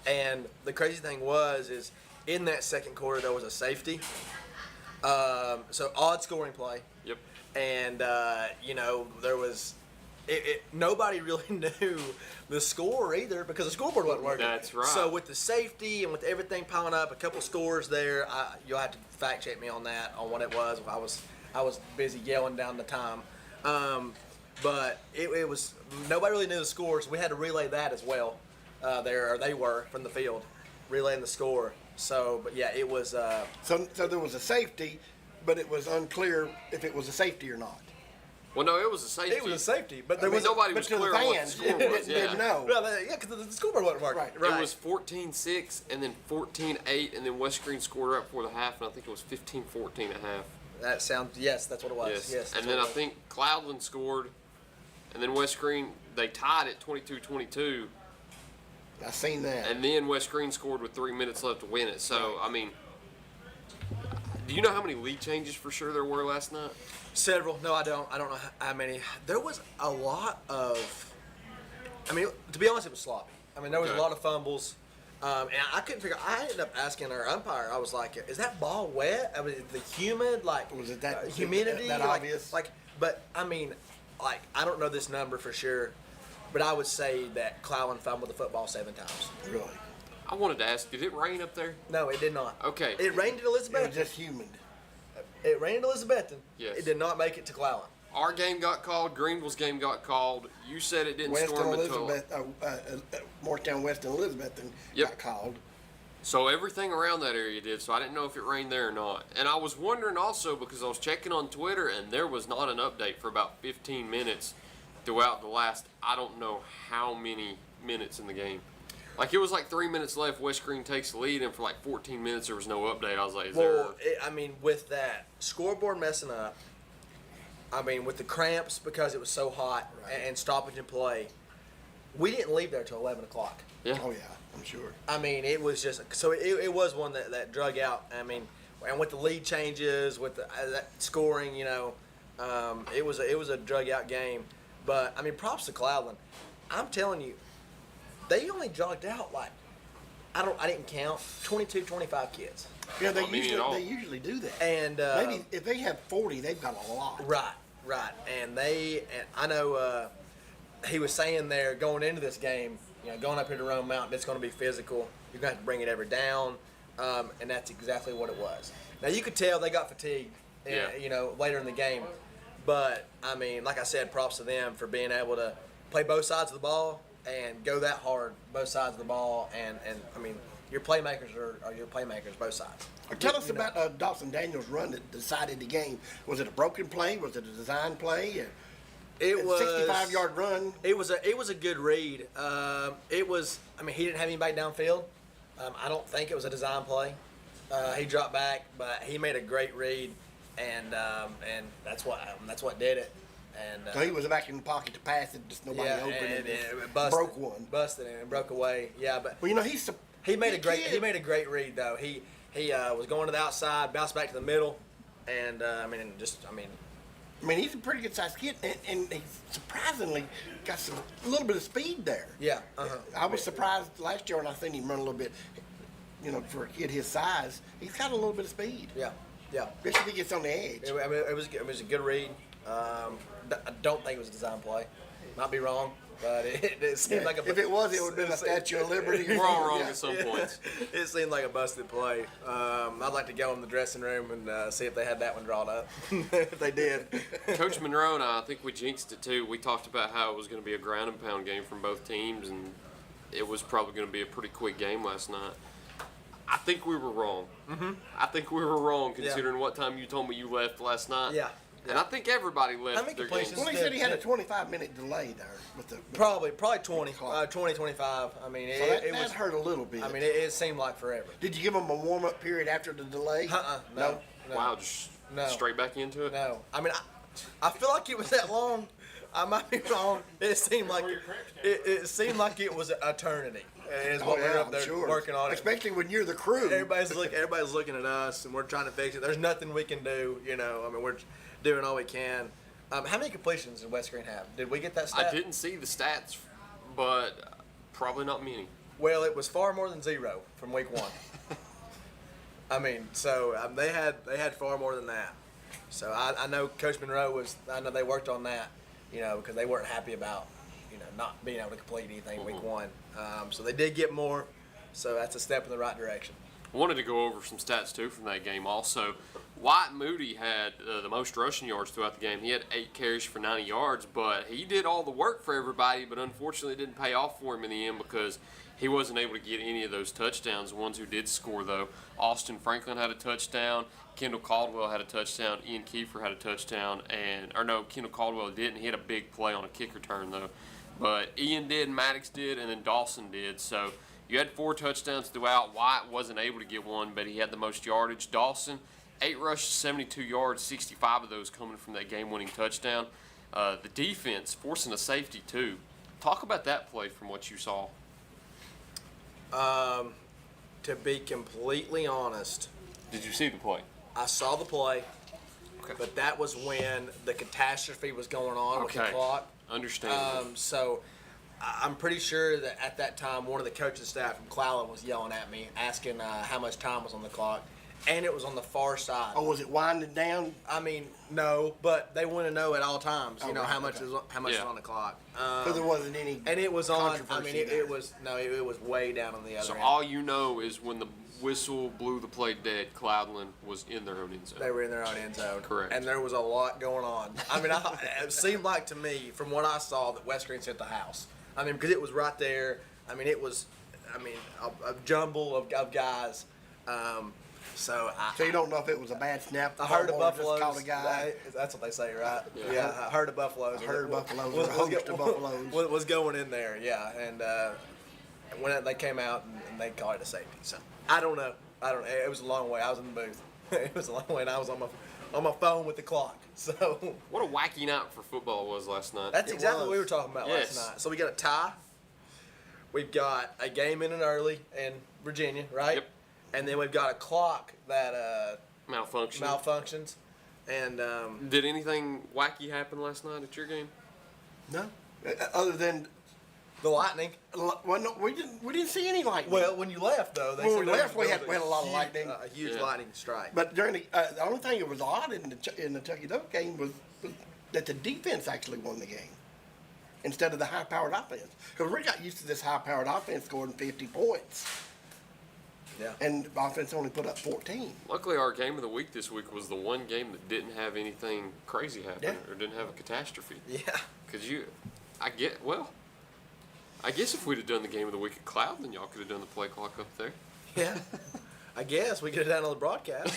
And the crazy thing is in that second quarter there was a safety. So odd scoring play. Yep. And there was nobody really knew the score either because the scoreboard wasn't working. That's right. So with the safety and with everything piling up, a couple scores there, you'll have to fact check me on that, on what it was. I was busy yelling down the time. But it was, nobody really knew the score, so we had to relay that as well. They were from the field, relaying the score. So, but yeah, it was. So there was a safety, but it was unclear if it was a safety or not. Well, no, it was a safety. It was a safety, but there I mean, was Nobody but was to the clear on what the fans, score was. didn't know. Well, yeah, because the scoreboard wasn't working. Right. It was 14-6 and then 14-8, and then West Green scored right before the half, and I think it was 15-14 at half. That sounds. Yes, that's what it was. Yes. Yes. And then I think Cloudland scored, and then West Green, they tied it 22-22, I seen that. and then West Green scored with 3 minutes left to win it. So, I mean, do you know how many lead changes for sure there were last night? Several. No, I don't. I don't know how many. There was a lot of. I mean, to be honest, it was sloppy. I mean, there was Okay. a lot of fumbles, and I couldn't figure. I ended up asking our umpire. I was like, "Is that ball wet? I mean, the humid, like, Was it that- humidity? that like, obvious? Like, but I mean, like, I don't know this number for sure, but I would say that Clowan fumbled the football 7 times. Really. I wanted to ask, did it rain up there? No, it did not. Okay. It rained at It was Elizabeth. just humid. It rained at Elizabethton. Yes. It did not make it to Clowan. Our game got called. Greenville's game got called. You said it didn't Western storm until. Elizabeth, Moretown Western Elizabeth Yep. got called. So everything around that area did. So I didn't know if it rained there or not. And I was wondering also because I was checking on Twitter and there was not an update for about 15 minutes throughout the last, I don't know how many minutes in the game. Like it was like 3 minutes left. West Green takes the lead, and for like 14 minutes there was no update. I was like, is there? Well, I mean, with that scoreboard messing up, I mean, with the cramps because it was so hot and stoppage in play, we didn't leave there till 11 o'clock. Yeah. Oh yeah, I'm sure. I mean, it was just so it was one that drug out. I mean, and with the lead changes, with the that scoring, you know, it was a drug out game. But I mean, props to Cloudland. I'm telling you, they only jogged out like I didn't count 22, 25 kids. Yeah, Not many at all. they usually do that. And Maybe if they have 40, they've got a lot. Right. And I know he was saying there going into this game, you know, going up here to Rome Mountain, it's going to be physical. You're going to have to bring it ever down, and that's exactly what it was. Now you could tell they got fatigued, you know, later in the game. But I mean, like I said, props to them for being able to play both sides of the ball and go that hard both sides of the ball. And I mean, your playmakers are your playmakers both sides. Tell us about Dawson Daniels' run that decided the game. Was it a broken play? Was it a design play? It was 65-yard run. It was a good read. It was. I mean, he didn't have anybody downfield. I don't think it was a design play. He dropped back, but he made a great read, and that's what did it. And So he was back in the pocket to pass it, just nobody open and it. busted, Broke one. busted it and broke away. Yeah, but Well, you know, he made a great read though. He was going to the outside, bounced back to the middle, and I mean, he's a pretty good-sized kid, and he surprisingly got a little bit of speed there. yeah. I was surprised last year when I seen him run a little bit. You know, for a kid his size, he's got a little bit of speed. Yeah. Especially if he gets on the edge. It was a good read. I don't think it was a design play. Might be wrong, but it seemed like a. If it was, it would have been a Statue of Liberty. We're all wrong Yeah. at some points. It seemed like a busted play. I'd like to go in the dressing room and see if they had that one drawn up. If they did. Coach Monroe and I think we jinxed it too. We talked about how it was going to be a ground and pound game from both teams, and it was probably going to be a pretty quick game last night. I think we were wrong. Mm-hmm. I think we were wrong considering what time you told me you left last night. Yeah. And I think everybody How left many their completions games. Well, he said he had a 25-minute delay there with the. Probably 20, clock. 25. I mean, So that was. hurt a little bit. I mean, it seemed like forever. Did you give him a warm-up period after the delay? No. Wow, just No. straight back into it? No. I mean, I feel like it was that long. I might be wrong. It seemed like it seemed like it was an eternity. Is what we're up there working on it. Especially when you're the crew. Everybody's looking at us, and we're trying to fix it. There's nothing we can do. You know, I mean, we're doing all we can. How many completions did West Green have? Did we get that stat? I didn't see the stats, but probably not many. Well, it was far more than 0 from week 1. I mean, so they had far more than that. So I know Coach Monroe I know they worked on that, you know, because they weren't happy about, you know, not being able to complete anything week 1. So they did get more. So that's a step in the right direction. I wanted to go over some stats too from that game. Also, Wyatt Moody had the most rushing yards throughout the game. He had 8 carries for 90 yards, but he did all the work for everybody. But unfortunately, it didn't pay off for him in the end because he wasn't able to get any of those touchdowns. The ones who did score though, Austin Franklin had a touchdown. Kendall Caldwell had a touchdown. Ian Kiefer had a touchdown, Kendall Caldwell didn't. He had a big play on a kick return though. But Ian did, Maddox did, and then Dawson did. So you had 4 touchdowns throughout. Wyatt wasn't able to get one, but he had the most yardage. Dawson, 8 rushes, 72 yards, 65 of those coming from that game-winning touchdown. The defense forcing a safety too. Talk about that play from what you saw. To be completely honest, Did you see the play? I saw the play, Okay. but that was when the catastrophe was going on with the Okay. clock. Understandable. So I'm pretty sure that at that time, one of the coaching staff from Clallam was yelling at me, asking how much time was on the clock, and it was on the far side. Oh, was it winding down? I mean, no, but they want to know at all times, Oh, you know, right, how much okay. is on the clock. So there wasn't any. And it was on. I mean, controversy it there. was it was way down on the other So end. all you know is when the whistle blew the play dead, Cloudland was in their own end zone. They were in their own end zone. Correct. And there was a lot going on. I mean, it seemed like to me, from what I saw, that West Green sent the house. I mean, because it was right there. I mean, it was, a jumble of guys. So you don't know if it was a bad snap. I heard of or just buffaloes. caught a guy. That's what they say, right? Yeah. I heard of buffaloes. I heard of buffaloes, or a host of buffaloes. Was going in there, yeah. And when they came out and they called it a safety. So I don't know. It was a long way. I was in the booth. It was a long way, and I was on my phone with the clock. So What a wacky night for football it was last night. that's It exactly what we were was. talking about Yes. last night. So we got a tie. We've got a game in and early in Virginia, right? Yep. And then we've got a clock that Malfunction. malfunctions. And Did anything wacky happen last night at your game? No, other than the lightning. well, no, we didn't see any lightning. Well, when you left, though, they When said we there left, was we had a lot of huge- lightning. A huge Yeah. lightning strike. But during the only thing that was odd in the Chucky Dope game was that the defense actually won the game instead of the high-powered offense. Because we got used to this high-powered offense scoring 50 points, Yeah. and the offense only put up 14. Luckily, our game of the week this week was the one game that didn't have anything crazy happen Yeah. or didn't have a catastrophe. Yeah. Because I guess if we'd have done the game of the week at Cloud, then y'all could have done the play clock up there. Yeah. I guess we could have done on the broadcast.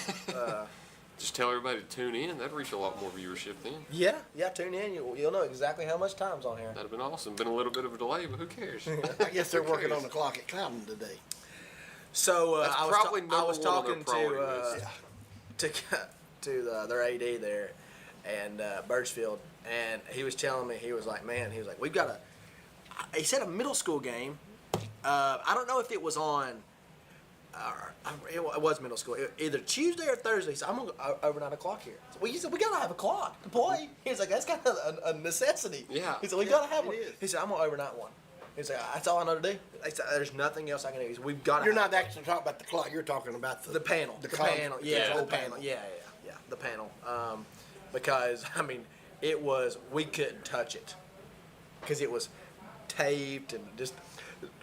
Just tell everybody to tune in. That'd reach a lot more viewership then. Yeah. Tune in. You'll know exactly how much time's on here. That'd have been awesome. Been a little bit of a delay, but who cares? I guess they're working on the clock at Cloudon today. So That's I probably was, I was number one on talking their priority list. to their AD there, and Birchfield, and he was telling me, he was like, we've got he said a middle school game. I don't know if it was on. It was middle school, either Tuesday or Thursday. So I'm gonna go overnight a clock here. So he said we gotta have a clock to play. He's like, that's kind of a necessity. Yeah. He said we gotta have it one. is. He said I'm gonna overnight one. He's like, that's all I know to do. He said, there's nothing else I can do. He said, we've got to. You're not actually talking about the clock. You're talking about The panel. The con- panel. Yeah, control the panel. Yeah. The panel. Because, it was, we couldn't touch it. Because it was taped and just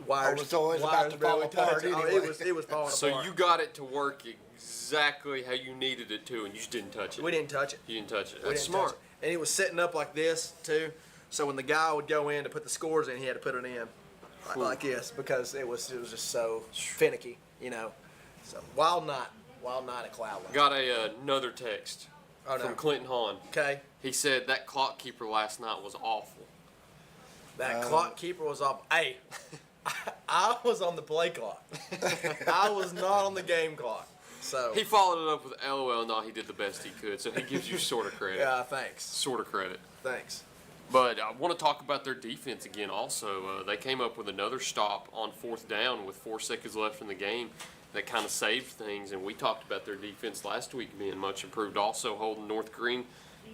wires. so it was about to fall apart anyway. It was falling So apart. you got it to work exactly how you needed it to, and you just didn't touch it. We didn't touch it. You didn't touch it. We That's didn't smart. touch it. And it was setting up like this, too. So when the guy would go in to put the scores in, he had to put it in like this because it was just so finicky, So wild night at Cloudland. Got another text Oh, no. from Clinton Hahn. Okay. He said that clock keeper last night was awful. That clock keeper was off. Hey, I was on the play clock. I was not on the game clock. So He followed it up with LOL. No, he did the best he could. So he gives you sort of credit. yeah, thanks. Sort of credit. Thanks. But I want to talk about their defense again also. They came up with another stop on 4th down with 4 seconds left in the game that kind of saved things. And we talked about their defense last week being much improved. Also holding North Green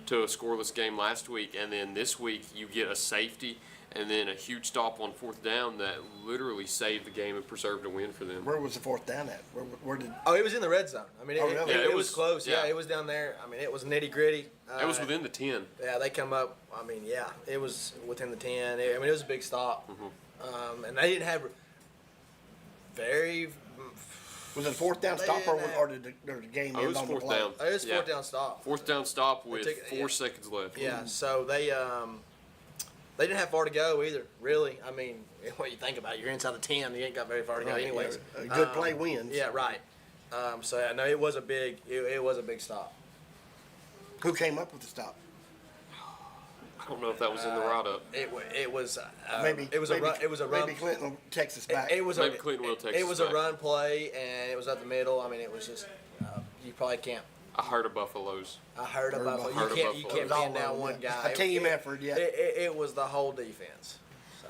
to a scoreless game last week. And then this week you get a safety and then a huge stop on 4th down that literally saved the game and preserved a win for them. Where was the 4th down at? Where did? Oh, it was in the red zone. really? Yeah, it was close. Yeah. yeah. It was down there. It was nitty gritty. It was within the 10. Yeah, they come up. It was within the 10. It was a big stop. Mm-hmm. And they didn't have Was it a fourth down They stop or, didn't have- or did the game Oh, it end was on the fourth play? down. It was Yeah. fourth down stop. Fourth down stop with took- 4 seconds left. Yeah, so they didn't have far to go either. Really, I mean, when you think about it, you're inside the 10. You ain't got very far to go, Right, anyways. yeah. A good play wins. Yeah, right. So yeah, no, it was a big stop. Who came up with the stop? I don't know if that was in the write-up. It was Maybe it was a run. It was a run. Maybe Clinton will text us back. It was Maybe a, Clinton will text It us was a back. run play, and it was up the middle. I mean, it was just you probably can't. I heard of Buffaloes. I heard about it. Heard You of can't Buffalo. pin down one guy. A team effort, yeah. It was the whole defense. So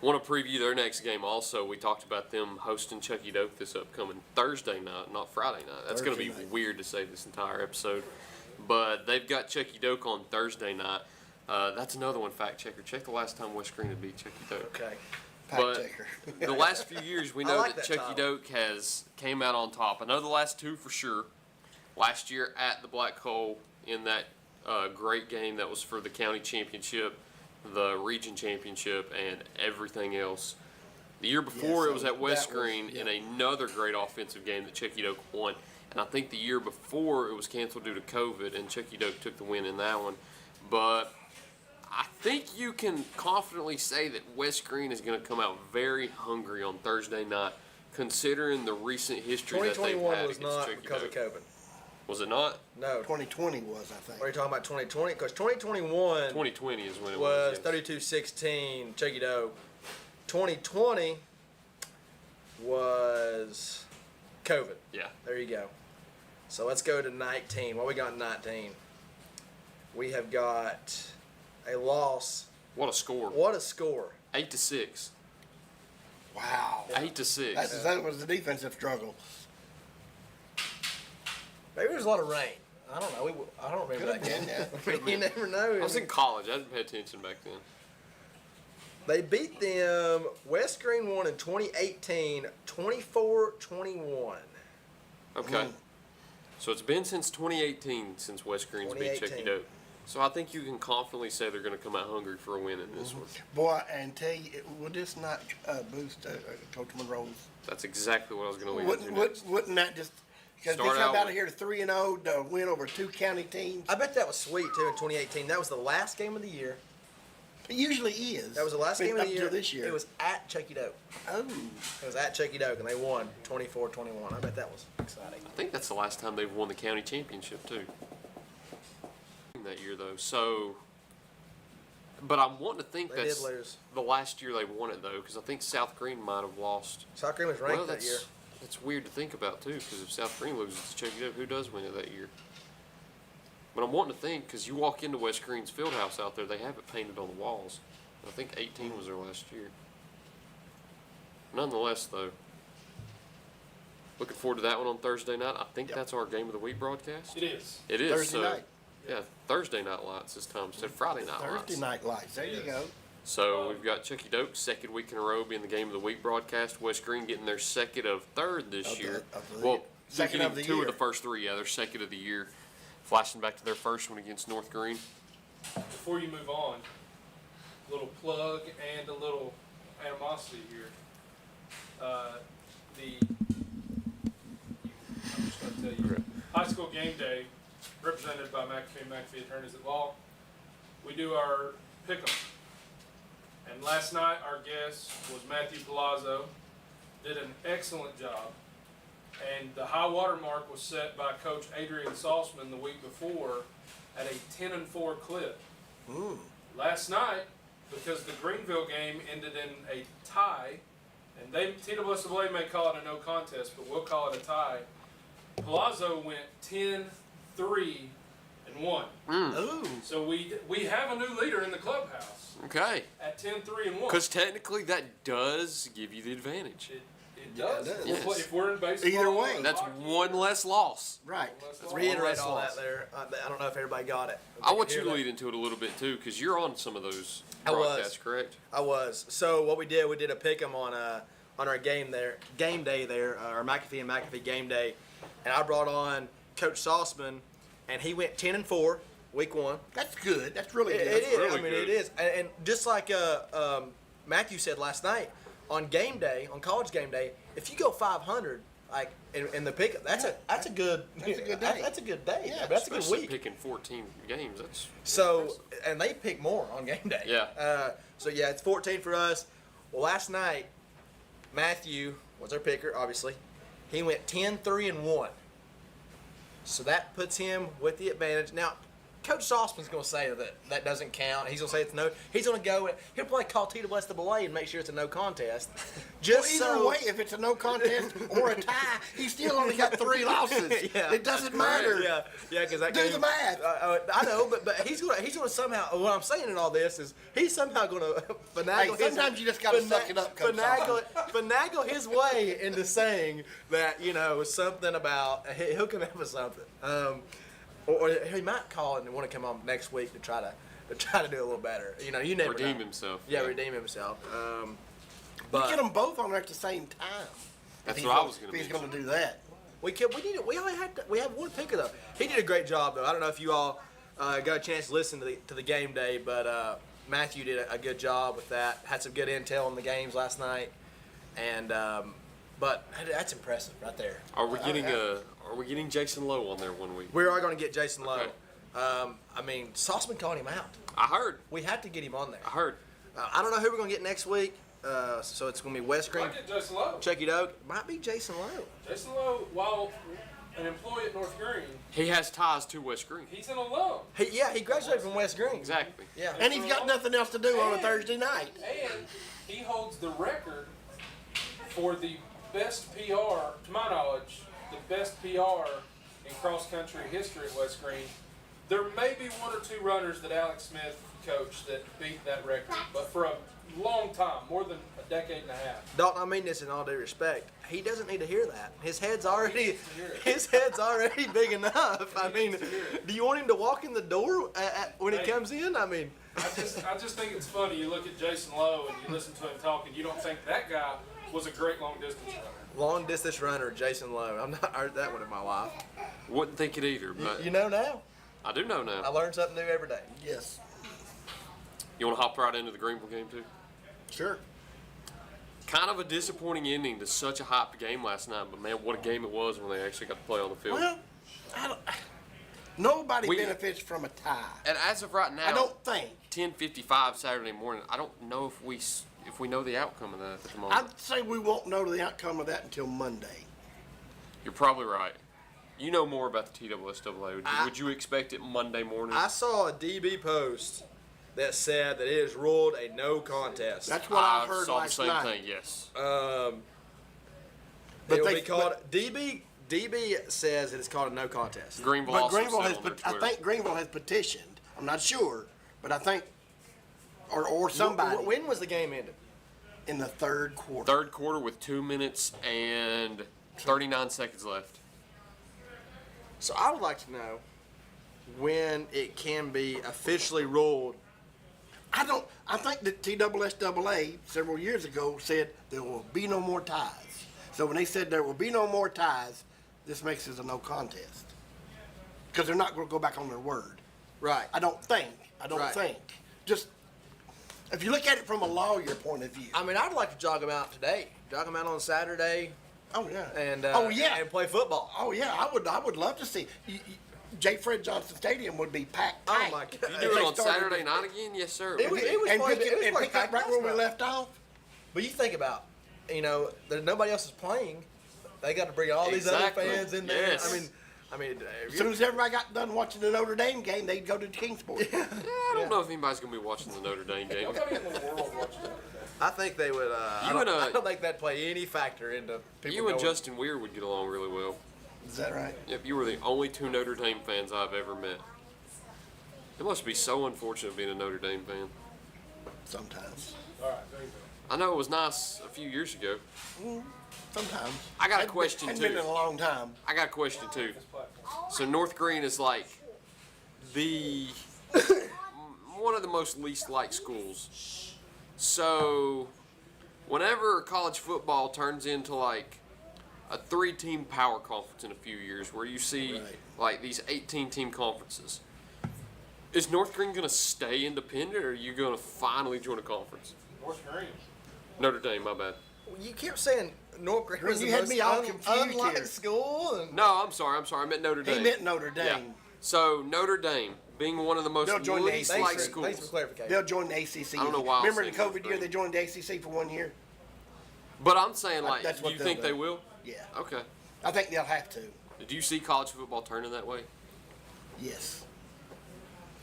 Want to preview their next game also. We talked about them hosting Chucky Doke this upcoming Thursday night, not Friday night. That's going to be Thursday night. weird to say this entire episode. But they've got Chucky Doke on Thursday night. That's another one, fact checker. Check the last time West Green had beat Chucky Doke. okay. Pack But taker. the last few years, we I know like that that Chucky title. Doke has came out on top. I know the last two for sure. Last year at the Black Hole in that great game that was for the county championship, the region championship, and everything else. The year before, so it was at West that was- Green in yeah. another great offensive game that Chucky Doke won. And I think the year before, it was canceled due to COVID, and Chucky Doke took the win in that one. But I think you can confidently say that West Green is going to come out very hungry on Thursday night, considering the recent history that they've 2021 had was against not Chucky because of Doke. COVID. Was it not? No. 2020 was, I think. What are you talking about? 2020? Because 2021 2020 is when it was yes. 32-16 Chucky Doke. 2020 was COVID. Yeah. There you go. So let's go to 19. What we got in 19? We have got a loss. What a score. What a score. 8-6. Wow. 8-6. That was the defensive struggle. Maybe there's a lot of rain. I don't know. I don't remember that Could have game. been, You never know. I was in college. I didn't pay attention back then. They beat them. West Green won in 2018, 24-21. Okay. So it's been since 2018 since West Green's beat Chucky 2018. Doke. So I think you can confidently say they're going to come out hungry for a win in this one. Boy, and tell you, would this not boost Coach Monroe's? That's exactly what I was going to lead into next. Wouldn't that just, because they Start come out out with- of here 3-0 to win over two county teams? I bet that was sweet, too, in 2018. That was the last game of the year. It usually is. That was the last Been game of up the till year. this year. It was at Chucky Doke. Oh. It was at Chucky Doke, and they won 24-21. I bet that was exciting. I think that's the last time they've won the county championship, too. That year, though. So, but I'm wanting to think They that's did lose. the last year they won it, though, because I think South Green might have lost. South Green was ranked Well, that year. It's weird to think about, too, because if South Green loses to Chucky Doke, who does win it that year? But I'm wanting to think, because you walk into West Green's field house out there, they have it painted on the walls. I think 18 was their last year. Nonetheless, though, looking forward to that one on Thursday night. I think that's our Game of the Week broadcast. It is. It is. Thursday so, night. Yeah, Thursday night lights this time instead of Friday night lights. Thursday night lights. There you go. So we've got Chucky Doke, second week in a row being the Game of the Week broadcast. West Green getting their second of third this Of the- year. of the- Well, second getting of the two year. of the first three. Yeah, their second of the year. Flashing back to their first one against North Green. Before you move on, a little plug and a little animosity here. I'm just going to tell you, high school game day, represented by McAfee and McAfee Attorneys at Law, we do our pick'em. And last night, our guest was Matthew Palazzo, did an excellent job. And the high water mark was set by Coach Adrian Salzman the week before at a 10-4 clip. Last night, because the Greeneville game ended in a tie, and TWSAA may call it a no contest, but we'll call it a tie. Palazzo went 10-3-1. Ooh. So we have a new leader in the clubhouse Okay. at 10-3-1. Because technically that does give you the advantage. It does. it does. Yes. If we're in baseball, Either way. or That's hockey, one less loss. Right. let's Reiterate less all loss. that there. I don't know if everybody got it. I want Hear you to that? lead into it a little bit too, because you're on some of those I was. broadcasts, correct? I was. So what we did a pick'em on our game day there, our McAfee and McAfee game day, and I brought on Coach Salzman, and he went 10-4 week one. That's good. That's really good. It is. really I mean, good. it is. And just like Matthew said last night, on game day, on college game day, if you go 500, Like in the pick, that's a good That's a good day. That's a good day. Yeah, I mean, that's a good Especially week. picking 14 games. That's So and they pick more on game day. Yeah. So yeah, it's 14 for us. Well, last night Matthew was our picker. Obviously, he went 10-3-1. So that puts him with the advantage. Now, Coach Sauceman's going to say that doesn't count. He's going to say it's no. He's going to go. He'll probably call TWSAA and make sure it's a no contest. Just Well, either so. way, if it's a no contest or a tie, he's still only got 3 losses. Yeah. It doesn't matter. Yeah, because that Do game, the math. I know, but he's gonna somehow. What I'm saying in all this is he's somehow gonna finagle. Hey, sometimes you just gotta suck it up, Coach finagle his way into saying that something about he'll come up with something. Or he might call and want to come on next week to try to do a little better. You never redeem know. himself. Yeah, redeem himself. But Get them both on there at the same time. That's If what he's I was going If to he's mention. going to do that. we have one picker though. He did a great job though. I don't know if you all got a chance to listen to the game day, but Matthew did a good job with that. Had some good intel on the games last night, and but that's impressive right there. Are we getting Jason Lowe on there one week? We are going to get Jason Lowe. Okay. I mean, Sauceman called him out. I heard. We have to get him on there. I heard. I don't know who we're going to get next week. So it's going to be West Green, I get Jason Lowe. Chucky Doak. Might be Jason Lowe. Jason Lowe, while an employee at North Green, He has ties to West Green. he's an alum. He graduated from West Green. Exactly. Yeah. And he's got nothing else to do on a Thursday night. And he holds the record for the best PR, to my knowledge, the best PR in cross-country history at West Green. There may be 1 or 2 runners that Alex Smith coached that beat that record, but for a long time, more than a decade and a half. Dalton, I mean this in all due respect. He doesn't need to hear that. His head's already big enough. I mean, do you want him to walk in the door when he comes in? I mean, I just think it's funny. You look at Jason Lowe and you listen to him talk, and you don't think that guy was a great long distance runner. long distance runner Jason Lowe. I've not heard that one in my life. Wouldn't think it either, but You know now. I do know I now. learn something new every day. Yes. You want to hop right into the Greenville game too? Sure. Kind of a disappointing ending to such a hyped game last night, but man, what a game it was when they actually got to play on the field. Well, nobody We- benefits from a tie. And as of right now, I don't think. 10:55 Saturday morning. I don't know if we know the outcome of that at the moment. I'd say we won't know the outcome of that until Monday. You're probably right. You know more about the TWSAA. Would you expect it Monday morning? I saw a DB post that said that it is ruled a no contest. That's what I heard saw the last same night. thing. Yes. But But it will they- be called DB says that it's called a no contest. Greenville But also Greenville said has, on their I Twitter. think Greenville has petitioned. I'm not sure, but I think, or somebody When was the game ended? in the third quarter. Third quarter with 2 minutes and 39 seconds left. So I would like to know when it can be officially ruled. I think that TWSAA several years ago said there will be no more ties. So when they said there will be no more ties, this makes it a no contest. Because they're not going to go back on their word. Right. I don't think. Right. Just, if you look at it from a lawyer point of view. I mean, I'd like to jog them out today. Jog them out on Saturday Oh, yeah. and and play football. Oh, yeah, I would love to see. J. Fred Johnson Stadium would be packed Oh tight. my God. You If do it they on started Saturday this- night again? Yes, sir. It was and fun. pick It was it fun up right where we last night. left off. But you think about, that nobody else is playing. They got to bring all these other Exactly. fans in there. Yes. I mean, As soon as everybody got done watching the Notre Dame game, they'd go to Kingsport. Yeah, I don't know if anybody's going to be watching the Notre Dame game. Nobody in the world watches that. I think they would. I don't think that'd play any factor into people. You and going- Justin Weir would get along really well. Is that right? Yep, you were the only two Notre Dame fans I've ever met. It must be so unfortunate being a Notre Dame fan. Sometimes. All right, there you go. I know it was nice a few years ago. Sometimes. I got a Hadn't question, been too. in a long time. I got a question too. This platform. So North Green is like the one of the most least liked schools. So whenever college football turns into like a 3-team power conference in a few years, where you see Right. like these 18-team conferences, is North Green going to stay independent, or are you going to finally join a conference? North Green. Notre Dame, my bad. You kept saying North Greenville was You the had most me all confused unlike here. school. And No, I'm sorry. I meant Notre Dame. He meant Notre Dame. Yeah. So Notre Dame, being one of the most They'll join the least ACC. liked Thanks for schools. clarification. They'll join the ACC. I don't know why I'm Remember the saying COVID Notre year Dame. they joined the ACC for 1 year? But I'm saying, like, That's do what you they'll think do. they will? Yeah. Okay. I think they'll have to. Do you see college football turning that way? Yes.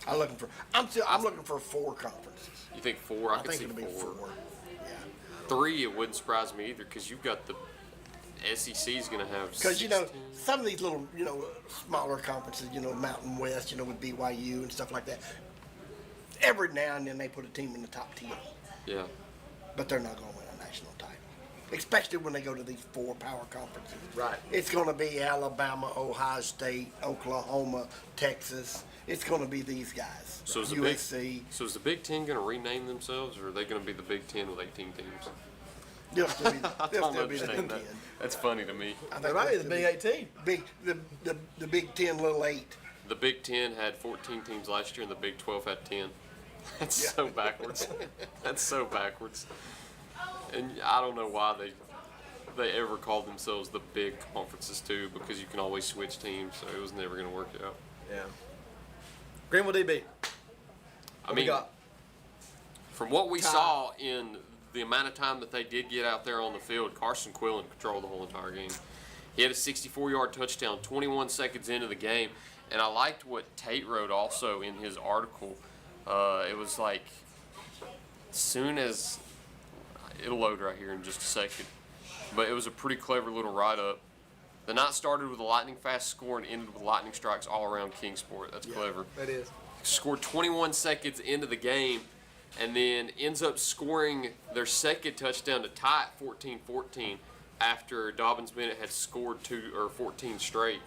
I'm looking for 4 conferences. You think 4? I, I could think see it'll be 4. Yeah. 3, it wouldn't surprise me either, because you've got the SEC's going to have. Because 16. some of these little smaller conferences, Mountain West, with BYU and stuff like that. Every now and then they put a team in the top 10, Yeah. but they're not going to win a national title, especially when they go to these 4 power conferences. Right. It's going to be Alabama, Ohio State, Oklahoma, Texas. It's going to be these guys. So is USC. the Big Ten going to rename themselves, or are they going to be the Big Ten with 18 teams? They'll still be, I they'll don't still be the Big understand Ten. that. That's funny to me. I They think might be they'll the still Big 18. the Big Ten, little 8. The Big Ten had 14 teams last year, and the Big 12 had 10. That's so backwards. That's so backwards. And I don't know why they ever called themselves the big conferences too, because you can always switch teams, so it was never going to work out. Yeah. Greenville DB. I We mean, got from what we Ty. saw in the amount of time that they did get out there on the field, Carson Quillen controlled the whole entire game. He had a 64-yard touchdown 21 seconds into the game, and I liked what Tate wrote also in his article. It was like, as soon as it'll load right here in just a second, but it was a pretty clever little write-up. The night started with a lightning fast score and ended with lightning strikes all around Kingsport. That's clever. that is. Scored 21 seconds into the game, and then ends up scoring their second touchdown to tie it 14-14 after Dobbins Bennett had scored 14 straight.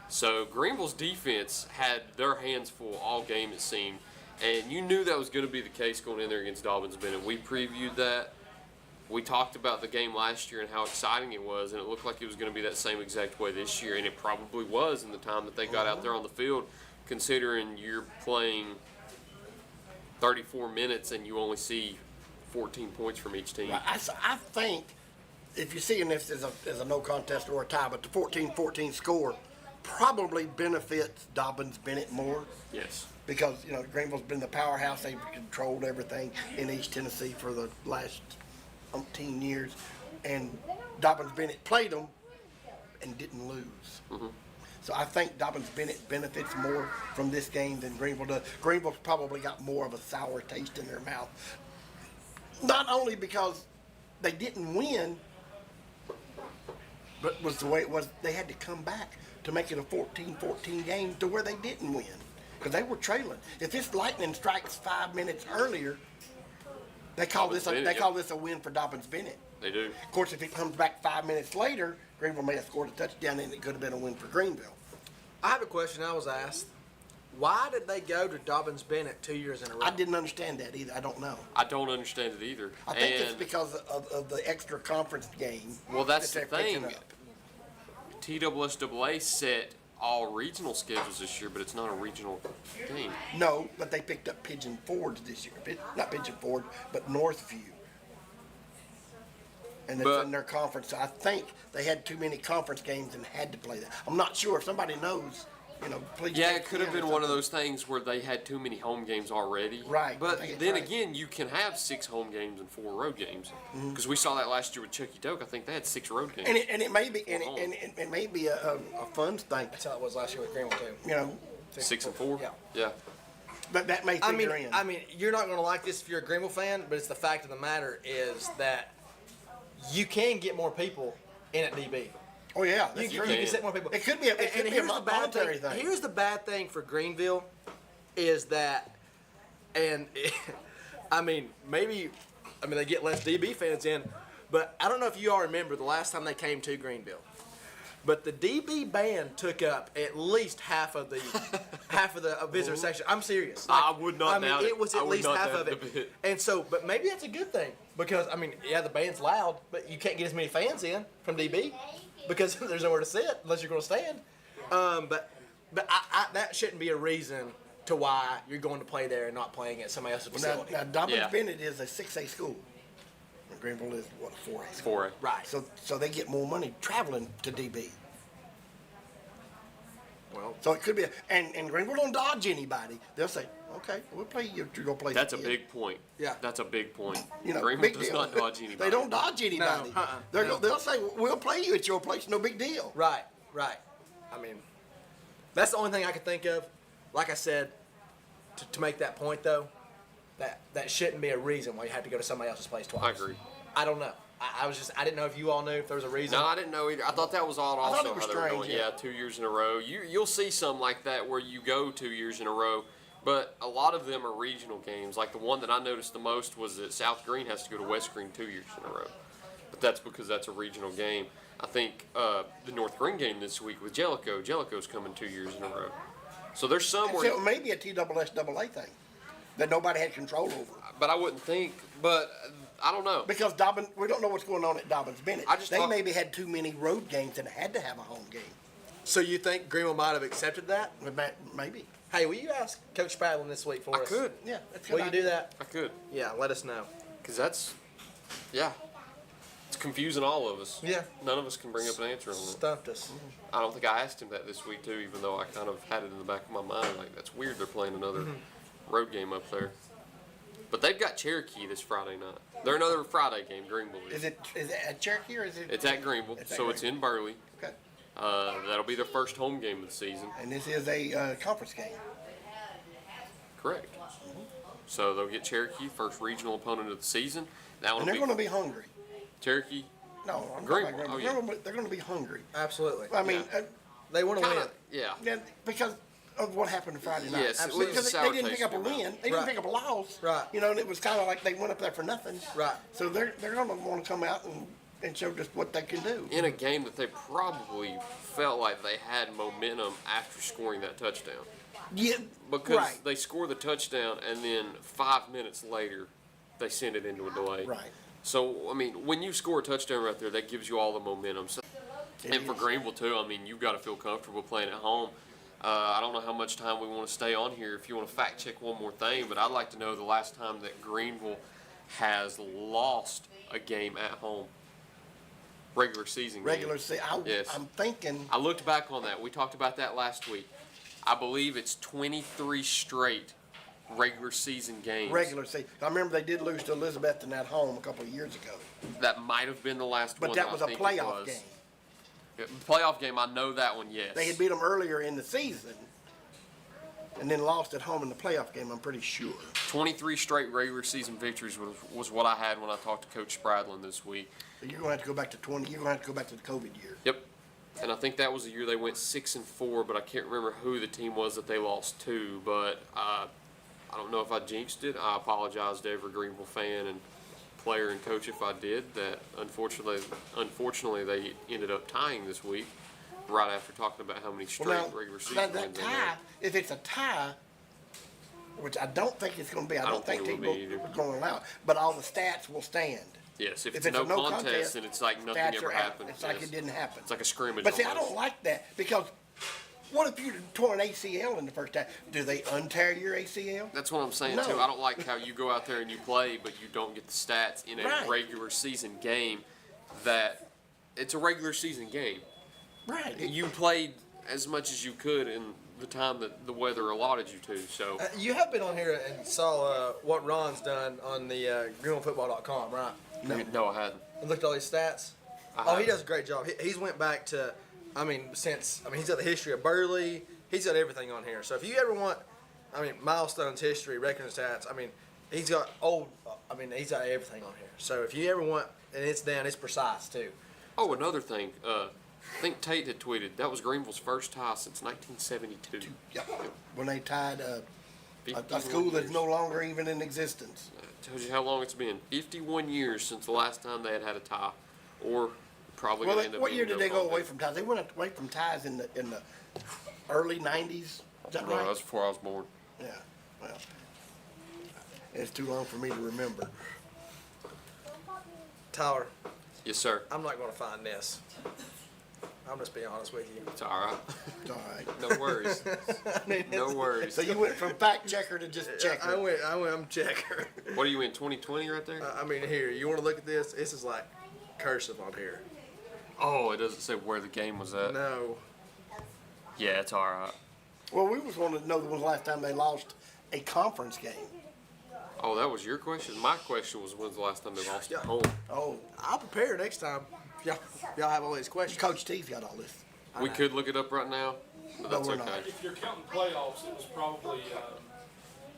So Greenville's defense had their hands full all game, it seemed, and you knew that was going to be the case going in there against Dobbins Bennett. We previewed that. We talked about the game last year and how exciting it was, and it looked like it was going to be that same exact way this year, and it probably was in the time that they got out there on the field, considering you're playing 34 minutes and you only see 14 points from each team. I think if you're seeing this as a no contest or a tie, but the 14-14 score probably benefits Dobbins Bennett more. Yes. Because, Greenville's been the powerhouse. They've controlled everything in East Tennessee for the last 10 years. And Dobbins Bennett played them and didn't lose. Mm-hmm. So I think Dobbins Bennett benefits more from this game than Greenville does. Greenville's probably got more of a sour taste in their mouth. Not only because they didn't win, but was the way it was. They had to come back to make it a 14-14 game to where they didn't win because they were trailing. If this lightning strikes 5 minutes earlier, they call this a win for Dobbins Bennett. They do. Of course, if it comes back 5 minutes later, Greenville may have scored a touchdown and it could have been a win for Greenville. I have a question I was asked. Why did they go to Dobbins Bennett 2 years in a row? I didn't understand that either. I don't know. I don't understand it either. I think it's because of the extra conference game. Well, that's the that they're thing. picking up. TSSAA set all regional schedules this year, but it's not a regional game. No, but they picked up Pigeon Forge this year. Not Pigeon Forge, but Northview. And it's But- in their conference. So I think they had too many conference games and had to play that. I'm not sure. If somebody knows, please. Yeah, it text could have in or been one of something. those things where they had too many home games already. Right, I But think it's then right. again, you can have 6 home games and 4 road games. Mm-hmm. Because we saw that last year with Chucky Doak. I think they had 6 road games. And it may be it may be a fun thing. That's how it was last year with Greenville too. 6 and 4? Yeah. Yeah. But that may figure in. I mean, you're not going to like this if you're a Greenville fan, but it's the fact of the matter is that you can get more people in at DB. Oh yeah, You that's can, true. you can set more people. It could be a monetary thing. Here's the bad thing for Greenville is that, and maybe they get less DB fans in, but I don't know if you all remember the last time they came to Greenville. But the DB band took up at least half of the visitor section. I'm serious. I would not doubt it. It was I at would least not half doubt of it a it. bit. And so, but maybe that's a good thing because the band's loud, but you can't get as many fans in from DB because there's nowhere to sit unless you're going to stand. But that shouldn't be a reason to why you're going to play there and not playing at somebody else's facility. Now Dobbins Yeah. Bennett is a 6A school. Greeneville is what, 4A? 4A. Right. So they get more money traveling to DB. Well, So it could be, and Greenville don't dodge anybody. They'll say, okay, we'll play you. You're gonna play. That's a the kid. big point. Yeah. That's a big point. You know, Greenville big does deal. not dodge anybody. They don't dodge anybody. No. They'll say, we'll play you at your place. No big deal. right. I mean, that's the only thing I could think of. Like I said, to make that point though, that shouldn't be a reason why you have to go to somebody else's place twice. I agree. I don't know. I didn't know if you all knew if there was a reason. No, I didn't know either. I thought that was odd thought also it was how they were strange, going. yeah. 2 years in a row. You'll see some like that where you go 2 years in a row, but a lot of them are regional games. Like the one that I noticed the most was that South Green has to go to West Green 2 years in a row. But that's because that's a regional game. I think the North Green game this week with Jellicoe's coming 2 years in a row. So there's some So where, it may be a TSSAA thing that nobody had control over. but I wouldn't think. But I don't know. Because Dobbin, we don't know what's going on at Dobbins Bennett. I just They thought- maybe had too many road games and had to have a home game. So you think Greenville might have accepted that? Maybe. Hey, will you ask Coach Spadlin this week for I us? could. Yeah, that's a Will good you do idea. that? I could. Yeah, let us know. Because that's, yeah. It's confusing all of us. Yeah. None of us can bring up an answer on it. Stumped us. I don't think I asked him that this week too, even though I kind of had it in the back of my mind. Like, that's weird they're playing another road game up there. But they've got Cherokee this Friday night. They're another Friday game, Greenville is. Is it at Cherokee or is it? It's at Greenville, It's at so it's in Burley. Okay. That'll be their first home game of the season. And this is a conference game. Correct. So they'll get Cherokee, first regional opponent of the season. That And one they're will going to be be hungry. Cherokee. No, I'm Greenville, talking about oh, Greenville. They're going to be hungry. Absolutely. I mean, They want to win. Kinda, yeah. yeah, because of what happened Friday night. Yes, it Absolutely. was a Because sour they didn't taste pick up a in your mouth. win. They didn't Right. pick up a loss. Right. You know, and it was kind of like they went up there for nothing. Right. So they're going to want to come out and show just what they can do. In a game that they probably felt like they had momentum after scoring that touchdown. Yeah, Because right. they score the touchdown and then 5 minutes later they send it into a delay. Right. So, I mean, when you score a touchdown right there, that gives you all the momentum. So, and for Greenville, too, I mean, you've got to feel comfortable playing at home. I don't know how much time we want to stay on here if you want to fact check one more thing, but I'd like to know the last time that Greenville has lost a game at home. Regular season game. Regular season. Yes. I'm thinking. I looked back on that. We talked about that last week. I believe it's 23 straight regular season games. Regular season. I remember they did lose to Elizabethton at home a couple of years ago. That might have been the last But one. that was I a think it playoff was. game. Yeah, playoff game, I know that one, yes. They had beat them earlier in the season and then lost at home in the playoff game, I'm pretty sure. 23 straight regular season victories was what I had when I talked to Coach Spradlin this week. So you're going to have to go back to 20. You're going to have to go back to the COVID year. Yep. And I think that was the year they went 6-4, but I can't remember who the team was that they lost to. But I don't know if I jinxed it. I apologize to every Greenville fan and player and coach if I did. That unfortunately they ended up tying this week, right after talking about how many straight regular season that wins they tie, had. if it's a tie, which I don't think it's going to be, I don't think it will people be either. are going to allow it, but all the stats will stand. Yes, if If it's a it's a no no contest, contest, then it's like nothing Stats ever are out. happened. It's like Yes. it didn't happen. It's like a scrimmage. But see, I almost. don't like that because what if you tore an ACL in the first time? Do they untear your ACL? That's what I'm saying No. too. I don't like how you go out there and you play, but you don't get the stats in a Right. regular season game. That it's a regular season game. Right. You played as much as you could in the time that the weather allotted you to. So You have been on here and saw what Ron's done on the GreenvilleFootball.com, right? no, I hadn't. And looked at all these stats. Oh, he does a great job. He's went back to, he's got the history of Burley. He's got everything on here. So if you ever want, milestones, history, record stats, he's got he's got everything on here. So if you ever want, and it's down, it's precise too. Oh, another thing. I think Tate had tweeted that was Greenville's first tie since 1972. Yeah. When they tied a 51 school that's years. no longer even in existence. Tells you how long it's been. 51 years since the last time they had a tie, or probably Well, going to end up what being year did no they go away contest. from ties? They went away from ties in the early '90s. Is that No, right? that was before I was born. Yeah. Well, it's too long for me to remember. Tyler, Yes, sir. I'm not going to find this. I'm just being honest with you. It's all right. It's all right. No worries. No worries. So you went from fact checker to just checker. I'm checker. What are you in, 2020 right there? I mean, here, you want to look at this? This is like cursive on here. Oh, it doesn't say where the game was at. No. Yeah, it's all right. Well, we was wanting to know when the last time they lost a conference game. Oh, that was your question? My question was when's the last time they lost at home? Oh, I'll prepare next time. Y'all have all these questions. Coach T's got all this. We could look it up right now, but that's we're okay. not. If you're counting playoffs, it was probably,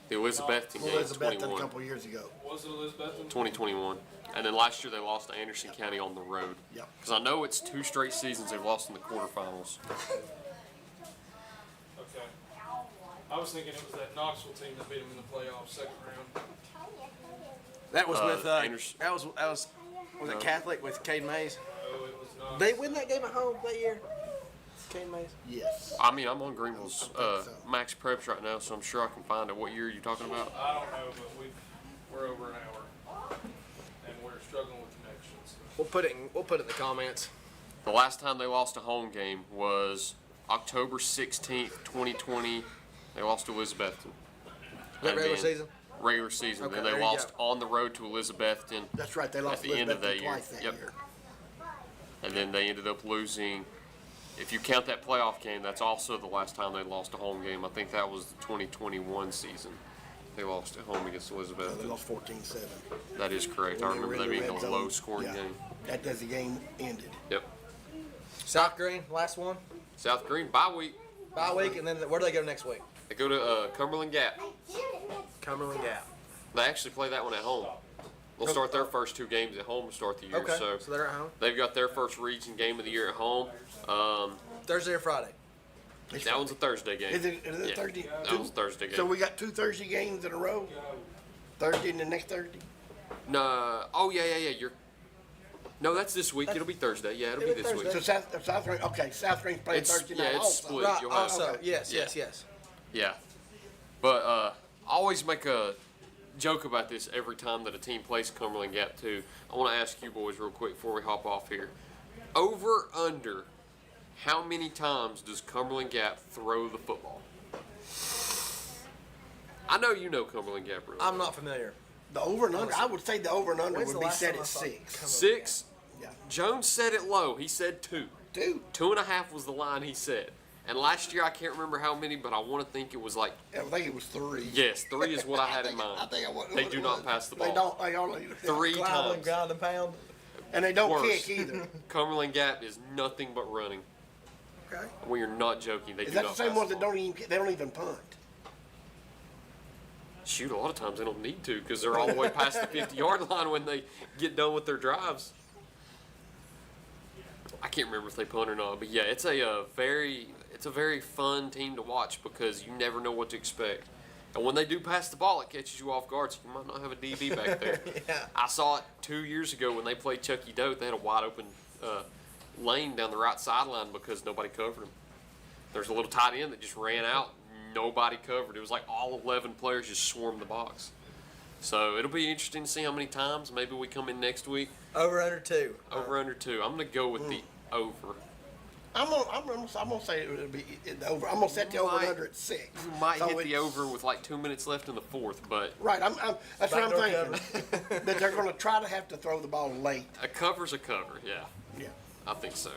The Elizabethton game, Elizabeth a 21. couple years ago. was it Elizabeth? 2021. And then last year they lost to Anderson County on the road. Yep. Because I know it's 2 straight seasons they've lost in the quarterfinals. Okay. I was thinking it was that Knoxville team that beat them in the playoffs, second round. That was with Anderson. that was No. it Catholic with Cade Mays? No, it was not. They win that game at home that year. Cade Mays. Yes. I mean, I'm on Greenville's I think so. Max Preps right now, so I'm sure I can find it. What year are you talking about? I don't know, but we're over an hour, and we're struggling with connections. We'll put it in the comments. The last time they lost a home game was October 16th, 2020. They lost to Elizabethton. That And regular then- season? Regular season. Okay, Then there they you lost go. on the road to Elizabethton. That's right. They lost At the end of that Elizabeth year. twice that Yep. year. And then they ended up losing. If you count that playoff game, that's also the last time they lost a home game. I think that was the 2021 season. They lost at home against They Elizabethton. lost 14-7. That is correct. I When they were remember in that the being red a zone. low-scoring Yeah. game. That as the game ended. Yep. South Green, last one. South Green, bye week. Bye week, and then where do they go next week? They go to Cumberland Gap. Cumberland Gap. They actually play that one at home. They'll start their first 2 games at home to start the year. Okay, So so they're at home. they've got their first region game of the year at home. Thursday or Friday? That one's a Thursday game. Is it Yeah, Thursday? That was a Thursday game. So we got 2 Thursday games in a row? Thursday and the next Thursday? No. Oh yeah. No, that's this week. It'll be Thursday. Yeah, it'll be this week. So South Green, okay, South Green's playing It's- Thursday yeah, night it's also. split. Right. You'll have- Also, okay. yes, Yeah. yes. Yeah. But I always make a joke about this every time that a team plays Cumberland Gap too. I want to ask you boys real quick before we hop off here. Over, under, how many times does Cumberland Gap throw the football? I know you know Cumberland Gap really. I'm not familiar. The over and under, I would say the over and under When's the would be last set time I at saw 6. Cumberland 6. Yeah. Jones said it low. He said 2. 2. 2.5 was the line he said. And last year I can't remember how many, but I want to think it was like, I think it was 3. yes, 3 is what I had in mind. I think They do not pass the ball. They don't. They only 3 times. Ground and pound. And they don't Worse. kick either. Cumberland Gap is nothing but running. Okay. We are not joking. They Is do that the not same pass ones the that ball. they don't even punt? Shoot, a lot of times they don't need to because they're all the way past the 50-yard line when they get done with their drives. I can't remember if they punt or not, but yeah, it's a very fun team to watch because you never know what to expect. And when they do pass the ball, it catches you off guard, so you might not have a DB back there. Yeah. I saw it 2 years ago when they played Chucky Dote. They had a wide open lane down the right sideline because nobody covered him. There's a little tight end that just ran out. Nobody covered. It was like all 11 players just swarmed the box. So it'll be interesting to see how many times. Maybe we come in next week. Over under 2. Over under 2. I'm going to go with the over. I'm gonna say it would be the over. I'm gonna set the over and under at 6. You might So hit the it's- over with like 2 minutes left in the fourth, but Right. That's what I'm Backdoor thinking. That they're gonna try to have to throw the ball late. a cover's a cover. Yeah, Yeah. I think so.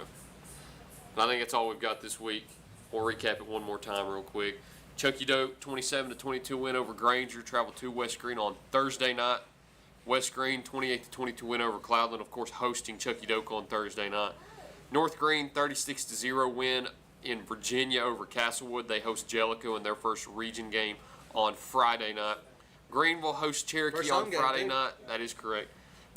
And I think that's all we've got this week. We'll recap it one more time real quick. Chucky Doke, 27-22 win over Granger. Traveled to West Green on Thursday night. West Green, 28-22 win over Cloudland. Of course, hosting Chucky Doke on Thursday night. North Green, 36-0 win in Virginia over Castlewood. They host Jellicoe in their first region game on Friday night. Greenville hosts Cherokee First on home game, Friday too. night. That is correct.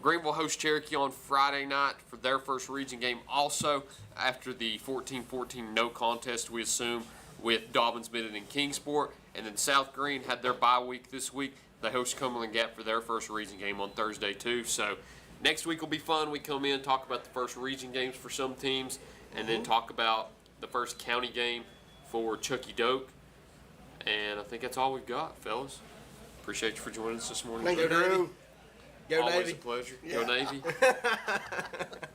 Greenville hosts Cherokee on Friday night for their first region game. Also, after the 14-14 no contest, we assume, with Dobbins, Bennett, and Kingsport. And then South Green had their bye week this week. They host Cumberland Gap for their first region game on Thursday, too. So next week will be fun. We come in, talk about the first region games for some teams, and then talk about the first county game for Chucky Doke. And I think that's all we've got, fellas. Appreciate you for joining us this morning. Thank you, Navy. Drew. Go Always Navy. a pleasure. Yeah. Go Navy.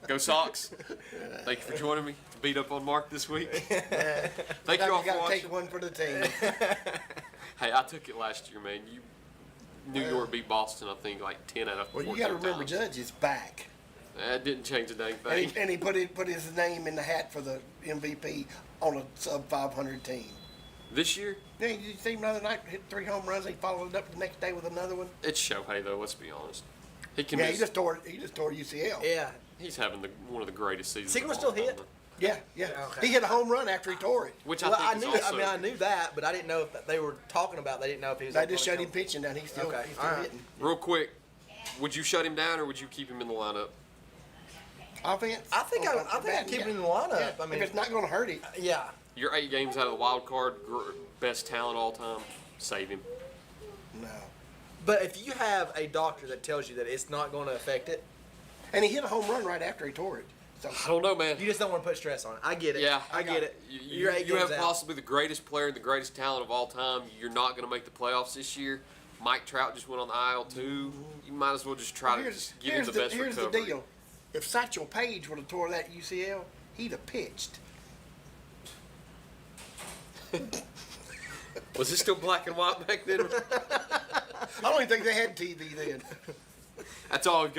Go Sox. Thank you for joining me. It's a big beat up on Mark this week. Thank You you all for got to watching. take one for the team. Hey, I took it last year, man. New York beat Boston, I think, like 10 out of 14 Well, you got to remember, times. Judge is back. That didn't change a dang And thing. he put his name in the hat for the MVP on a sub 500 team. This year, Yeah, you see him the other night hit 3 home runs. He followed it up the next day with another one. it's Shohei, though, let's be honest. He can Yeah, he just tore UCL. Yeah. he's having one of the greatest seasons. Seager of was all still hit? time, Yeah. Okay. He hit a home run after he tore it. Which Well, I I think knew. is also. I knew that, but I didn't know if they were talking about. They didn't know if he was. They like, just gonna shut him come. pitching down. He's still, Okay, he's still all right. hitting. Real quick, would you shut him down or would you keep him in the lineup? Offense? I think I keep him in the lineup. Yeah. I mean, if it's not going to hurt him. yeah. You're 8 games out of the wild card, best talent all time. Save him. No. But if you have a doctor that tells you that it's not going to affect it, And he hit a home run right after he tore it. So I don't know, man. you just don't want to put stress on it. I get it. Yeah, I get it. You have possibly the greatest player and the greatest talent of all time. You're not going to make the playoffs this year. Mike Trout just went on the IL too. You might as well just try to just give him the best here's recovery. the deal. If Satchel Paige would have tore that UCL, he'd have pitched. Was it still black and white back then? I don't even think they had TV then. That's all we've got.